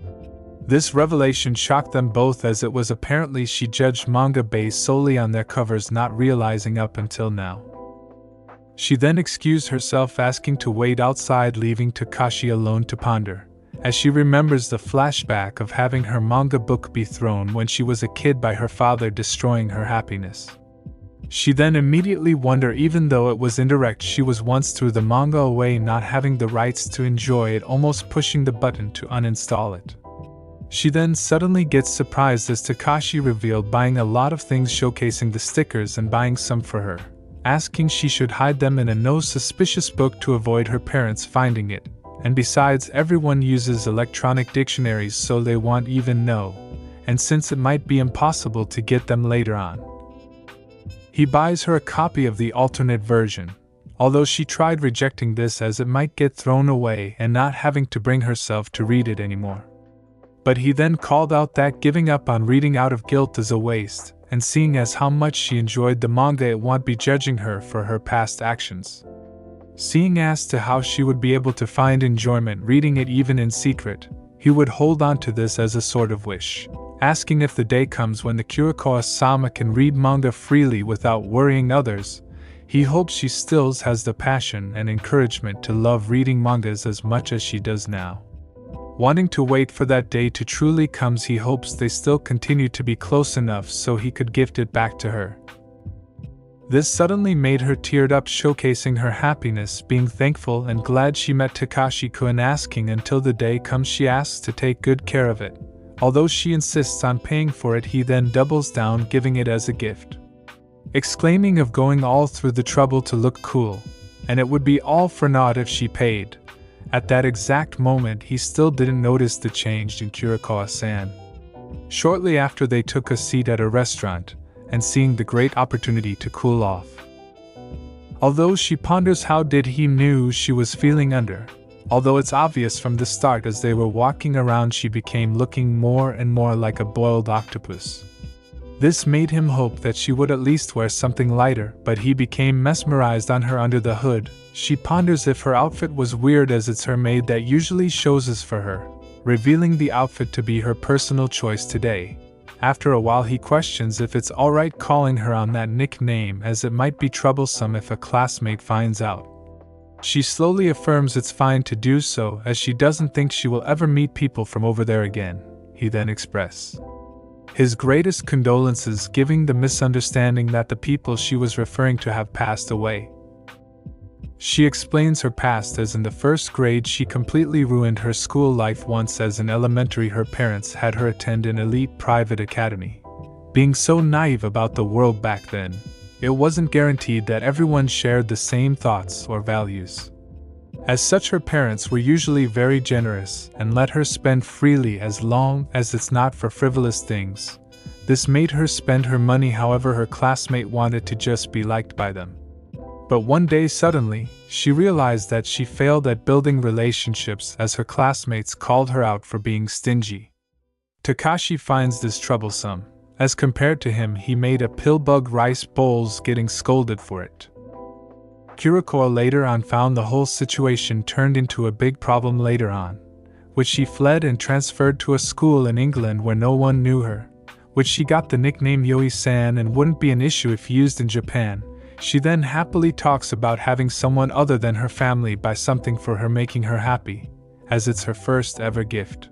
S1: This revelation shocked them both, as it was apparently she judged manga based solely on their covers, not realizing up until now. She then excused herself, asking to wait outside, leaving Takashi alone to ponder, as she remembers the flashback of having her manga book be thrown when she was a kid by her father, destroying her happiness. She then immediately wonders, even though it was indirect, she was once threw the manga away, not having the rights to enjoy it, almost pushing the button to uninstall it. She then suddenly gets surprised as Takashi revealed buying a lot of things showcasing the stickers and buying some for her, asking she should hide them in a no suspicious book to avoid her parents finding it, and besides everyone uses electronic dictionaries so they won't even know, and since it might be impossible to get them later on. He buys her a copy of the alternate version, although she tried rejecting this as it might get thrown away and not having to bring herself to read it anymore. But he then called out that giving up on reading out of guilt is a waste, and seeing as how much she enjoyed the manga, it won't be judging her for her past actions. Seeing as to how she would be able to find enjoyment reading it even in secret, he would hold on to this as a sort of wish, asking if the day comes when the Kurokawa-sama can read manga freely without worrying others. He hopes she still has the passion and encouragement to love reading mangas as much as she does now. Wanting to wait for that day to truly come, he hopes they still continue to be close enough so he could gift it back to her. This suddenly made her teared up, showcasing her happiness, being thankful and glad she met Takashi-kun, asking until the day comes she asks to take good care of it. Although she insists on paying for it, he then doubles down, giving it as a gift, exclaiming of going all through the trouble to look cool, and it would be all for naught if she paid. At that exact moment, he still didn't notice the change in Kurokawa-san. Shortly after, they took a seat at a restaurant, and seeing the great opportunity to cool off. Although she ponders how did he knew she was feeling under. Although it's obvious from the start, as they were walking around she became looking more and more like a boiled octopus. This made him hope that she would at least wear something lighter, but he became mesmerized on her under the hood. She ponders if her outfit was weird, as it's her maid that usually chooses for her, revealing the outfit to be her personal choice today. After a while, he questions if it's alright calling her on that nickname, as it might be troublesome if a classmate finds out. She slowly affirms it's fine to do so, as she doesn't think she will ever meet people from over there again. He then expresses his greatest condolences, giving the misunderstanding that the people she was referring to have passed away. She explains her past, as in the first grade she completely ruined her school life once, as in elementary her parents had her attend an elite private academy. Being so naive about the world back then, it wasn't guaranteed that everyone shared the same thoughts or values. As such, her parents were usually very generous and let her spend freely as long as it's not for frivolous things. This made her spend her money however her classmate wanted to just be liked by them. But one day suddenly, she realized that she failed at building relationships, as her classmates called her out for being stingy. Takashi finds this troublesome, as compared to him he made a pillbug rice bowls, getting scolded for it. Kurokawa later on found the whole situation turned into a big problem later on, which she fled and transferred to a school in England where no one knew her, which she got the nickname Yoi-san and wouldn't be an issue if used in Japan. She then happily talks about having someone other than her family buy something for her, making her happy, as it's her first ever gift.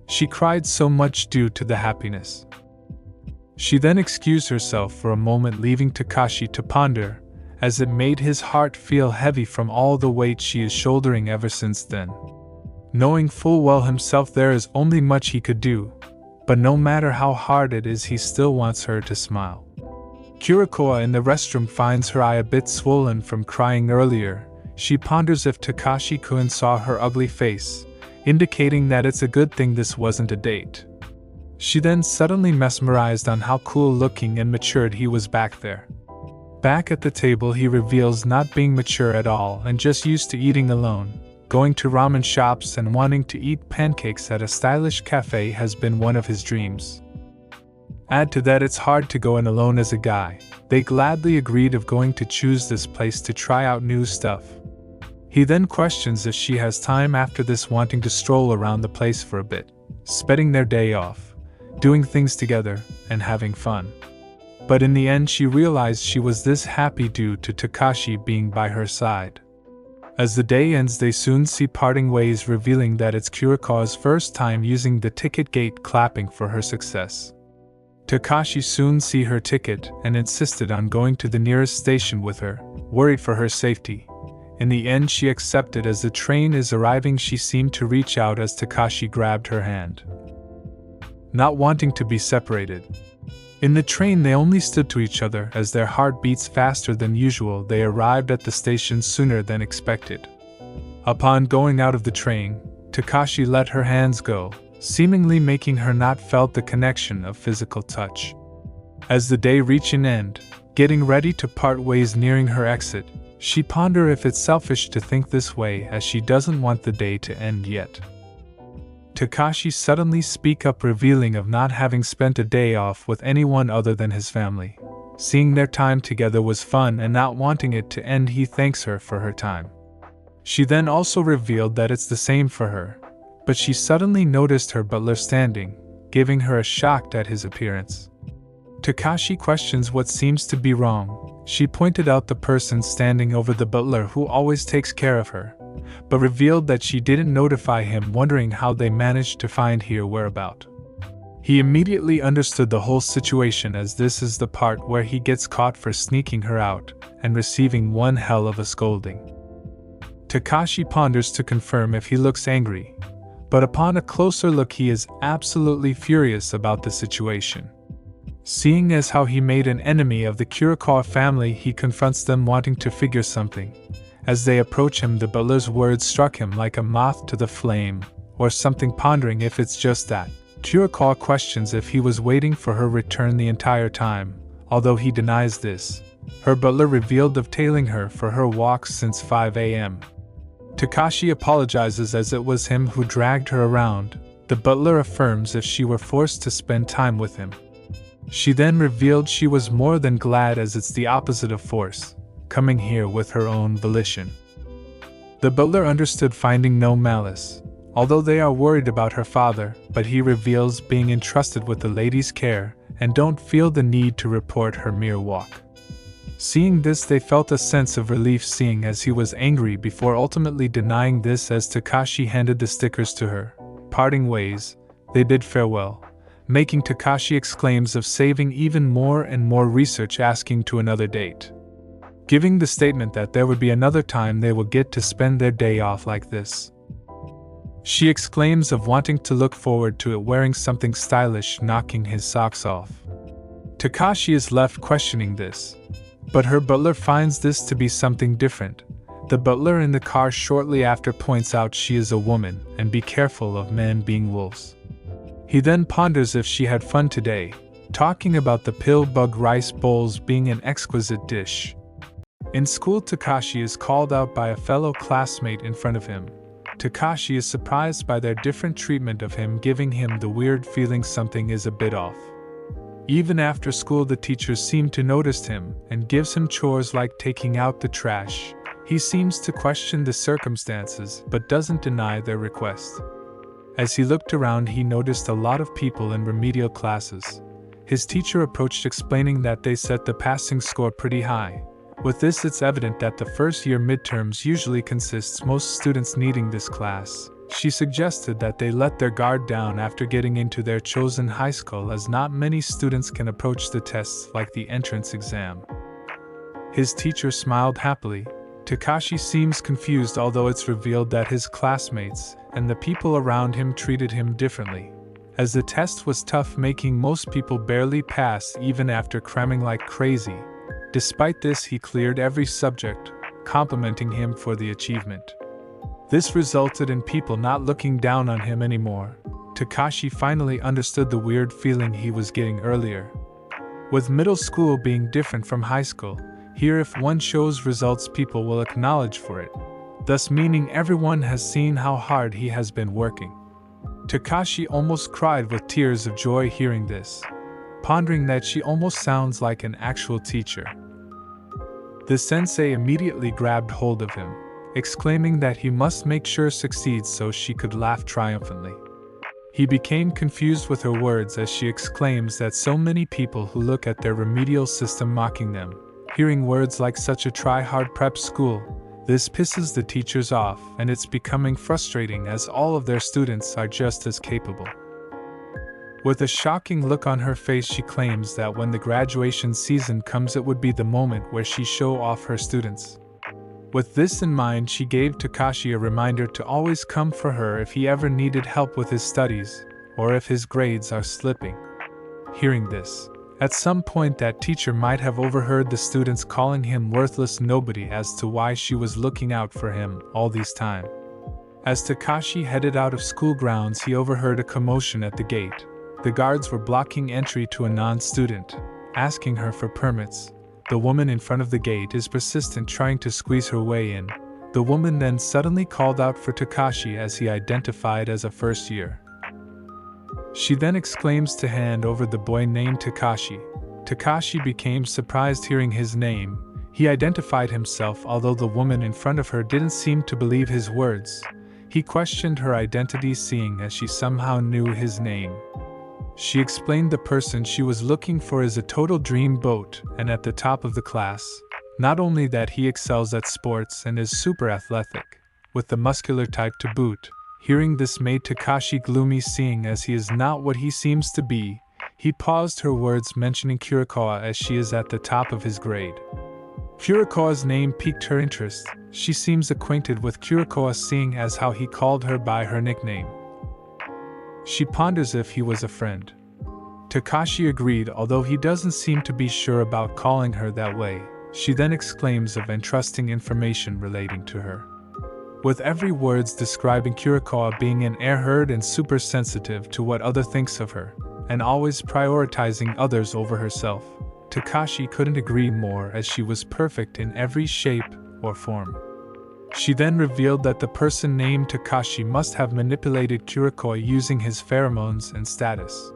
S1: She cried so much due to the happiness. She then excused herself for a moment, leaving Takashi to ponder, as it made his heart feel heavy from all the weight she is shouldering ever since then. Knowing full well himself there is only much he could do, but no matter how hard it is, he still wants her to smile. Kurokawa in the restroom finds her eye a bit swollen from crying earlier. She ponders if Takashi-kun saw her ugly face, indicating that it's a good thing this wasn't a date. She then suddenly mesmerized on how cool looking and matured he was back there. Back at the table, he reveals not being mature at all and just used to eating alone. Going to ramen shops and wanting to eat pancakes at a stylish cafe has been one of his dreams. Add to that it's hard to go in alone as a guy. They gladly agreed of going to choose this place to try out new stuff. He then questions if she has time after this, wanting to stroll around the place for a bit. spending their day off, doing things together, and having fun. But in the end she realized she was this happy due to Takashi being by her side. As the day ends they soon see parting ways, revealing that it's Kurokawa's first time using the ticket gate, clapping for her success. Takashi soon see her ticket and insisted on going to the nearest station with her, worried for her safety. In the end she accepted. As the train is arriving she seemed to reach out as Takashi grabbed her hand, not wanting to be separated. In the train they only stood to each other. As their heart beats faster than usual, they arrived at the station sooner than expected. Upon going out of the train, Takashi let her hands go, seemingly making her not felt the connection of physical touch. As the day reached an end, getting ready to part ways nearing her exit, she pondered if it's selfish to think this way, as she doesn't want the day to end yet. Takashi suddenly speak up, revealing of not having spent a day off with anyone other than his family. Seeing their time together was fun and not wanting it to end, he thanks her for her time. She then also revealed that it's the same for her, but she suddenly noticed her butler standing, giving her a shock at his appearance. Takashi questions what seems to be wrong. She pointed out the person standing over the butler who always takes care of her, but revealed that she didn't notify him, wondering how they managed to find her whereabout. He immediately understood the whole situation, as this is the part where he gets caught for sneaking her out and receiving one hell of a scolding. Takashi ponders to confirm if he looks angry, but upon a closer look he is absolutely furious about the situation. Seeing as how he made an enemy of the Kurokawa family, he confronts them, wanting to figure something. As they approach him, the butler's words struck him like a moth to the flame, or something, pondering if it's just that. Kurokawa questions if he was waiting for her return the entire time, although he denies this. Her butler revealed of tailing her for her walks since 5 a.m. Takashi apologizes as it was him who dragged her around. The butler affirms if she were forced to spend time with him. She then revealed she was more than glad, as it's the opposite of force, coming here with her own volition. The butler understood, finding no malice, although they are worried about her father, but he reveals being entrusted with the lady's care and don't feel the need to report her mere walk. Seeing this, they felt a sense of relief, seeing as he was angry before ultimately denying this. As Takashi handed the stickers to her, parting ways, they bid farewell, making Takashi exclaims of saving even more and more research, asking to another date, giving the statement that there would be another time they will get to spend their day off like this. She exclaims of wanting to look forward to it, wearing something stylish, knocking his socks off. Takashi is left questioning this, but her butler finds this to be something different. The butler in the car shortly after points out she is a woman and be careful of men being wolves. He then ponders if she had fun today, talking about the pill bug rice bowls being an exquisite dish. In school, Takashi is called out by a fellow classmate in front of him. Takashi is surprised by their different treatment of him, giving him the weird feeling something is a bit off. Even after school, the teachers seem to notice him and gives him chores like taking out the trash. He seems to question the circumstances but doesn't deny their request. As he looked around, he noticed a lot of people in remedial classes. His teacher approached, explaining that they set the passing score pretty high. With this, it's evident that the first year midterms usually consists most students needing this class. She suggested that they let their guard down after getting into their chosen high school, as not many students can approach the tests like the entrance exam. His teacher smiled happily. Takashi seems confused, although it's revealed that his classmates and the people around him treated him differently, as the test was tough, making most people barely pass even after cramming like crazy. Despite this, he cleared every subject, complimenting him for the achievement. This resulted in people not looking down on him anymore. Takashi finally understood the weird feeling he was getting earlier. With middle school being different from high school, here if one shows results, people will acknowledge for it, thus meaning everyone has seen how hard he has been working. Takashi almost cried with tears of joy hearing this, pondering that she almost sounds like an actual teacher. The sensei immediately grabbed hold of him, exclaiming that he must make sure succeeds, so she could laugh triumphantly. He became confused with her words as she exclaims that so many people who look at their remedial system mocking them. Hearing words like such a try-hard prep school, this pisses the teachers off, and it's becoming frustrating as all of their students are just as capable. With a shocking look on her face, she claims that when the graduation season comes, it would be the moment where she show off her students. With this in mind, she gave Takashi a reminder to always come for her if he ever needed help with his studies, or if his grades are slipping. Hearing this, at some point that teacher might have overheard the students calling him worthless nobody as to why she was looking out for him all this time. As Takashi headed out of school grounds, he overheard a commotion at the gate. The guards were blocking entry to a non-student, asking her for permits. The woman in front of the gate is persistent, trying to squeeze her way in. The woman then suddenly called out for Takashi as he identified as a first year. She then exclaims to hand over the boy named Takashi. Takashi became surprised hearing his name. He identified himself, although the woman in front of her didn't seem to believe his words. He questioned her identity, seeing as she somehow knew his name. She explained the person she was looking for is a total dream boat and at the top of the class. Not only that, he excels at sports and is super athletic, with the muscular type to boot. Hearing this made Takashi gloomy, seeing as he is not what he seems to be. He paused her words, mentioning Kurokawa as she is at the top of his grade. Kurokawa's name piqued her interest. She seems acquainted with Kurokawa, seeing as how he called her by her nickname. She ponders if he was a friend. Takashi agreed, although he doesn't seem to be sure about calling her that way. She then exclaims of entrusting information relating to her. With every words describing Kurokawa being an airherd and super sensitive to what other thinks of her, and always prioritizing others over herself, Takashi couldn't agree more, as she was perfect in every shape or form. She then revealed that the person named Takashi must have manipulated Kurokawa using his pheromones and status.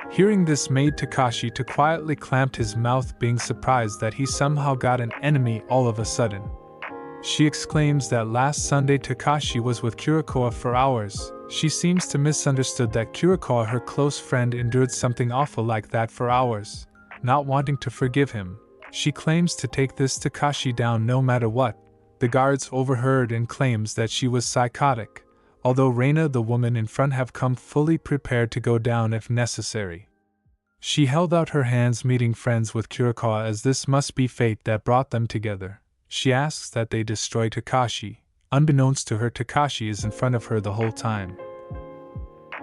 S1: Hearing this made Takashi to quietly clamp his mouth, being surprised that he somehow got an enemy all of a sudden. She exclaims that last Sunday Takashi was with Kurokawa for hours. She seems to misunderstood that Kurokawa, her close friend, endured something awful like that for hours, not wanting to forgive him. She claims to take this Takashi down no matter what. The guards overheard and claims that she was psychotic, although Reina, the woman in front, have come fully prepared to go down if necessary. She held out her hands, meeting friends with Kurokawa, as this must be fate that brought them together. She asks that they destroy Takashi. Unbeknownst to her, Takashi is in front of her the whole time,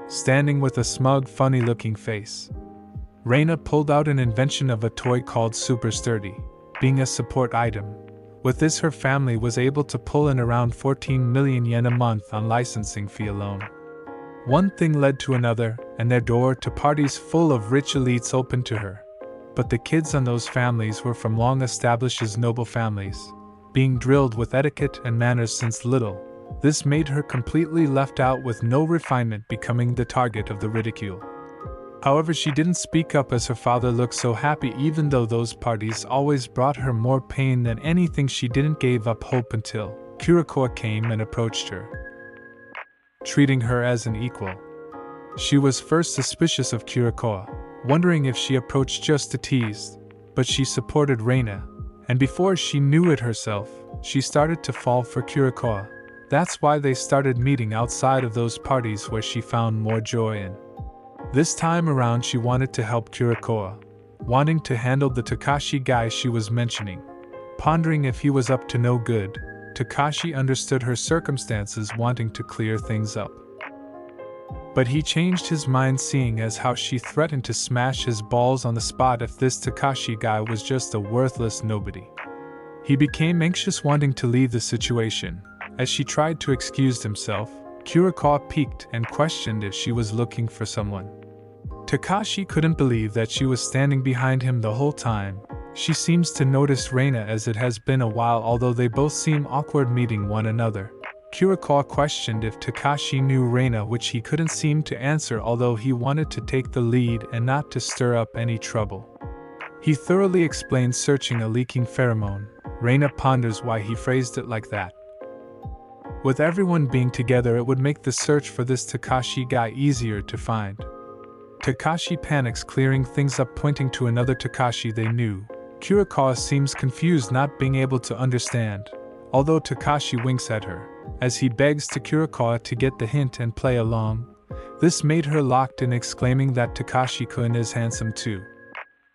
S1: standing with a smug, funny-looking face. Reina pulled out an invention of a toy called Super Sturdy, being a support item. With this, her family was able to pull in around 14 million yen a month on licensing fee alone. One thing led to another, and their door to parties full of rich elites opened to her. But the kids on those families were from long-established noble families, being drilled with etiquette and manners since little. This made her completely left out, with no refinement, becoming the target of the ridicule. However, she didn't speak up as her father looked so happy, even though those parties always brought her more pain than anything. She didn't give up hope until Kurokawa came and approached her, treating her as an equal. She was first suspicious of Kurokawa, wondering if she approached just to tease, but she supported Reina, and before she knew it herself, she started to fall for Kurokawa. That's why they started meeting outside of those parties, where she found more joy in. This time around, she wanted to help Kurokawa, wanting to handle the Takashi guy she was mentioning, pondering if he was up to no good. Takashi understood her circumstances, wanting to clear things up. But he changed his mind, seeing as how she threatened to smash his balls on the spot if this Takashi guy was just a worthless nobody. He became anxious, wanting to leave the situation. As she tried to excuse himself, Kurokawa peeked and questioned if she was looking for someone. Takashi couldn't believe that she was standing behind him the whole time. She seems to notice Reina, as it has been a while, although they both seem awkward meeting one another. Kurokawa questioned if Takashi knew Reina, which he couldn't seem to answer, although he wanted to take the lead and not to stir up any trouble. He thoroughly explained searching a leaking pheromone. Reina ponders why he phrased it like that. With everyone being together, it would make the search for this Takashi guy easier to find. Takashi panics, clearing things up, pointing to another Takashi they knew. Kurokawa seems confused, not being able to understand, although Takashi winks at her, as he begs to Kurokawa to get the hint and play along. This made her locked in, exclaiming that Takashi-kun is handsome too.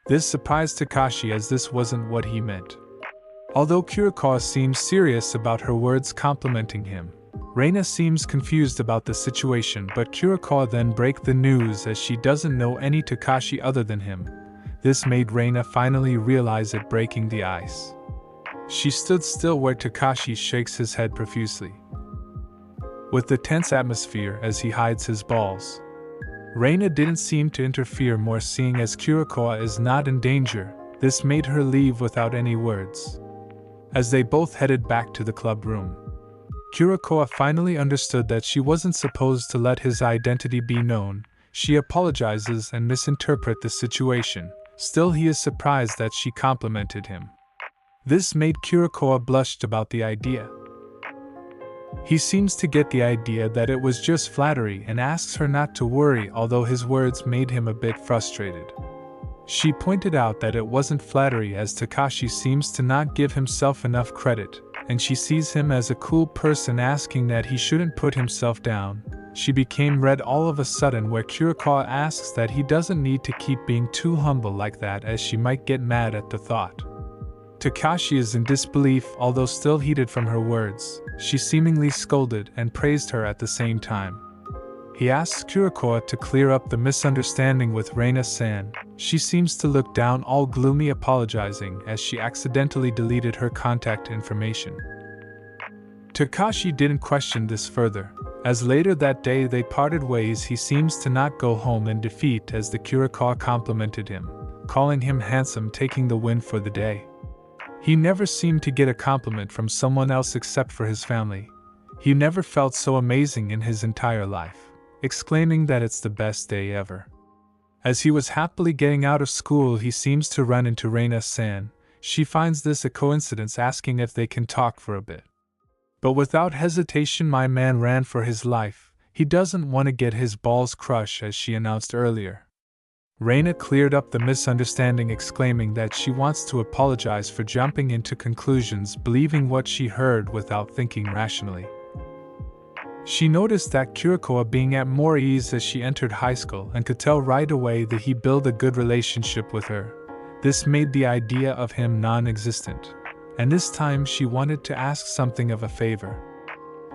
S1: This surprised Takashi, as this wasn't what he meant. Although Kurokawa seems serious about her words complimenting him, Reina seems confused about the situation, but Kurokawa then breaks the news as she doesn't know any Takashi other than him. This made Reina finally realize it, breaking the ice. She stood still where Takashi shakes his head profusely, with the tense atmosphere as he hides his balls. Reina didn't seem to interfere more, seeing as Kurokawa is not in danger. This made her leave without any words. As they both headed back to the club room, Kurokawa finally understood that she wasn't supposed to let his identity be known. She apologizes and misinterprets the situation. Still, he is surprised that she complimented him. This made Kurokawa blush about the idea. He seems to get the idea that it was just flattery and asks her not to worry, although his words made him a bit frustrated. She pointed out that it wasn't flattery, as Takashi seems to not give himself enough credit, and she sees him as a cool person, asking that he shouldn't put himself down. She became red all of a sudden, where Kurokawa asks that he doesn't need to keep being too humble like that, as she might get mad at the thought. Takashi is in disbelief, although still heated from her words. She seemingly scolded and praised her at the same time. He asks Kurokawa to clear up the misunderstanding with Reina-san. She seems to look down, all gloomy, apologizing as she accidentally deleted her contact information. Takashi didn't question this further, as later that day they parted ways. He seems to not go home in defeat, as the Kurokawa complimented him, calling him handsome, taking the win for the day. He never seemed to get a compliment from someone else except for his family. He never felt so amazing in his entire life, exclaiming that it's the best day ever. As he was happily getting out of school, he seems to run into Reina-san. She finds this a coincidence, asking if they can talk for a bit. But without hesitation, my man ran for his life. He doesn't want to get his balls crushed, as she announced earlier. Reina cleared up the misunderstanding, exclaiming that she wants to apologize for jumping into conclusions, believing what she heard without thinking rationally. She noticed that Kurokawa being at more ease as she entered high school, and could tell right away that he built a good relationship with her. This made the idea of him non-existent, and this time she wanted to ask something of a favor.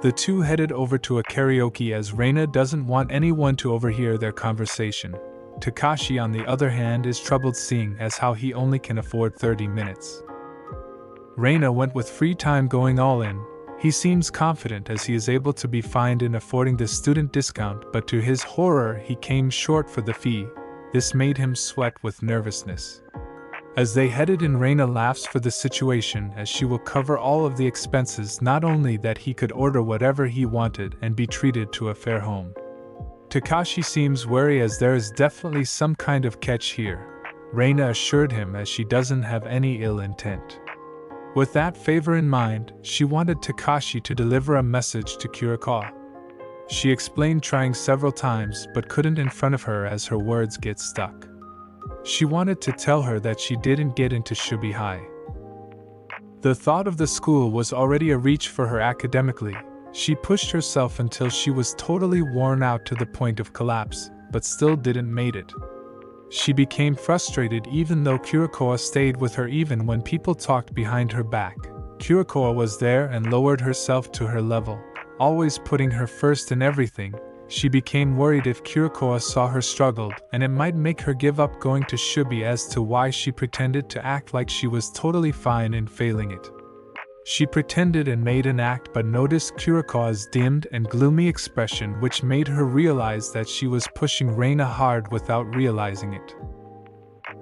S1: The two headed over to a karaoke, as Reina doesn't want anyone to overhear their conversation. Takashi, on the other hand, is troubled, seeing as how he only can afford 30 minutes. Reina went with free time, going all in. He seems confident as he is able to be fined in affording the student discount, but to his horror he came short for the fee. This made him sweat with nervousness. As they headed in, Reina laughs for the situation, as she will cover all of the expenses, not only that he could order whatever he wanted and be treated to a fair home. Takashi seems wary, as there is definitely some kind of catch here. Reina assured him as she doesn't have any ill intent. With that favor in mind, she wanted Takashi to deliver a message to Kurokawa. She explained trying several times but couldn't in front of her, as her words get stuck. She wanted to tell her that she didn't get into Shubi High. The thought of the school was already a reach for her academically. She pushed herself until she was totally worn out to the point of collapse, but still didn't make it. She became frustrated even though Kurokawa stayed with her, even when people talked behind her back. Kurokawa was there and lowered herself to her level, always putting her first in everything. She became worried if Kurokawa saw her struggled, and it might make her give up going to Shubi, as to why she pretended to act like she was totally fine in failing it. She pretended and made an act, but noticed Kurokawa's dimmed and gloomy expression, which made her realize that she was pushing Reina hard without realizing it.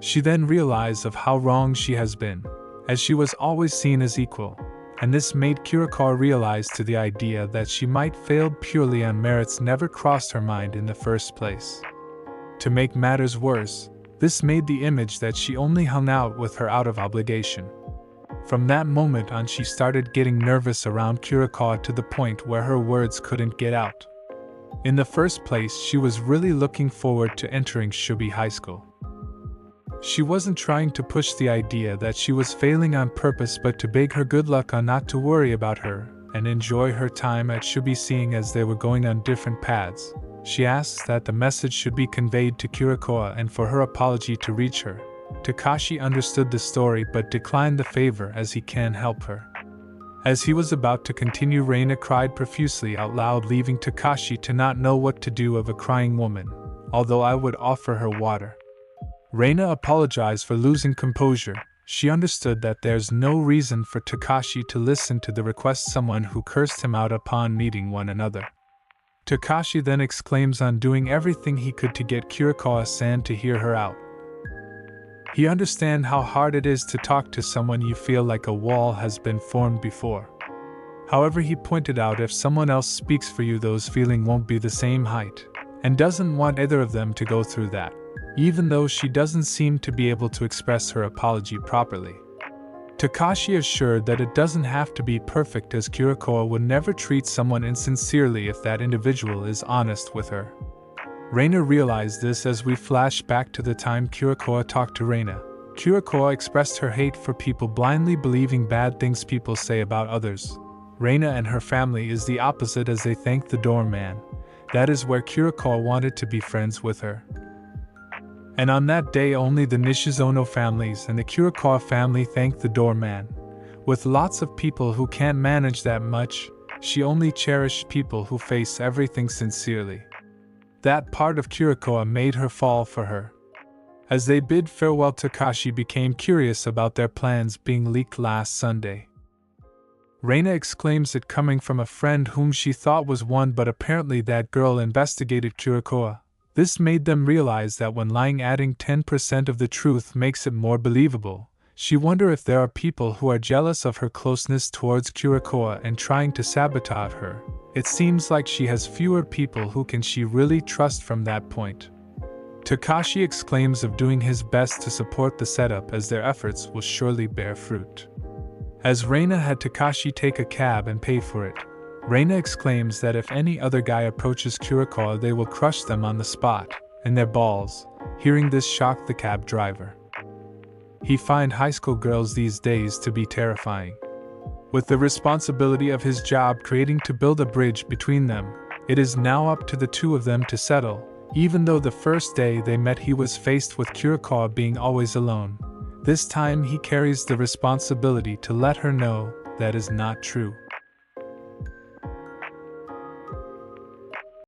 S1: She then realized of how wrong she has been, as she was always seen as equal, and this made Kurokawa realize to the idea that she might fail purely on merits never crossed her mind in the first place. To make matters worse, this made the image that she only hung out with her out of obligation. From that moment on, she started getting nervous around Kurokawa to the point where her words couldn't get out. In the first place, she was really looking forward to entering Shubi High School. She wasn't trying to push the idea that she was failing on purpose, but to beg her good luck on not to worry about her and enjoy her time at Shubi, seeing as they were going on different paths. She asks that the message should be conveyed to Kurokawa and for her apology to reach her. Takashi understood the story but declined the favor as he can't help her. As he was about to continue, Reina cried profusely out loud, leaving Takashi to not know what to do of a crying woman, although I would offer her water. Reina apologized for losing composure. She understood that there's no reason for Takashi to listen to the request of someone who cursed him out upon meeting one another. Takashi then exclaims on doing everything he could to get Kurokawa-san to hear her out. He understands how hard it is to talk to someone you feel like a wall has been formed before. However, he pointed out if someone else speaks for you, those feelings won't be the same height, and doesn't want either of them to go through that, even though she doesn't seem to be able to express her apology properly. Takashi assured that it doesn't have to be perfect, as Kurokawa would never treat someone insincerely if that individual is honest with her. Reina realized this as we flash back to the time Kurokawa talked to Reina. Kurokawa expressed her hate for people blindly believing bad things people say about others. Reina and her family is the opposite, as they thank the doorman. That is where Kurokawa wanted to be friends with her. And on that day, only the Nishizono families and the Kurokawa family thanked the doorman. With lots of people who can't manage that much, she only cherished people who face everything sincerely. That part of Kurokawa made her fall for her. As they bid farewell, Takashi became curious about their plans being leaked last Sunday. Reina exclaims it coming from a friend whom she thought was one, but apparently that girl investigated Kurokawa. This made them realize that when lying, adding 10% of the truth makes it more believable. She wonders if there are people who are jealous of her closeness towards Kurokawa and trying to sabotage her. It seems like she has fewer people who can she really trust from that point. Takashi exclaims of doing his best to support the setup, as their efforts will surely bear fruit. As Reina had Takashi take a cab and pay for it, Reina exclaims that if any other guy approaches Kurokawa, they will crush them on the spot, and their balls. Hearing this shocked the cab driver. He finds high school girls these days to be terrifying. With the responsibility of his job creating to build a bridge between them, it is now up to the two of them to settle. Even though the first day they met he was faced with Kurokawa being always alone, this time he carries the responsibility to let her know that is not true.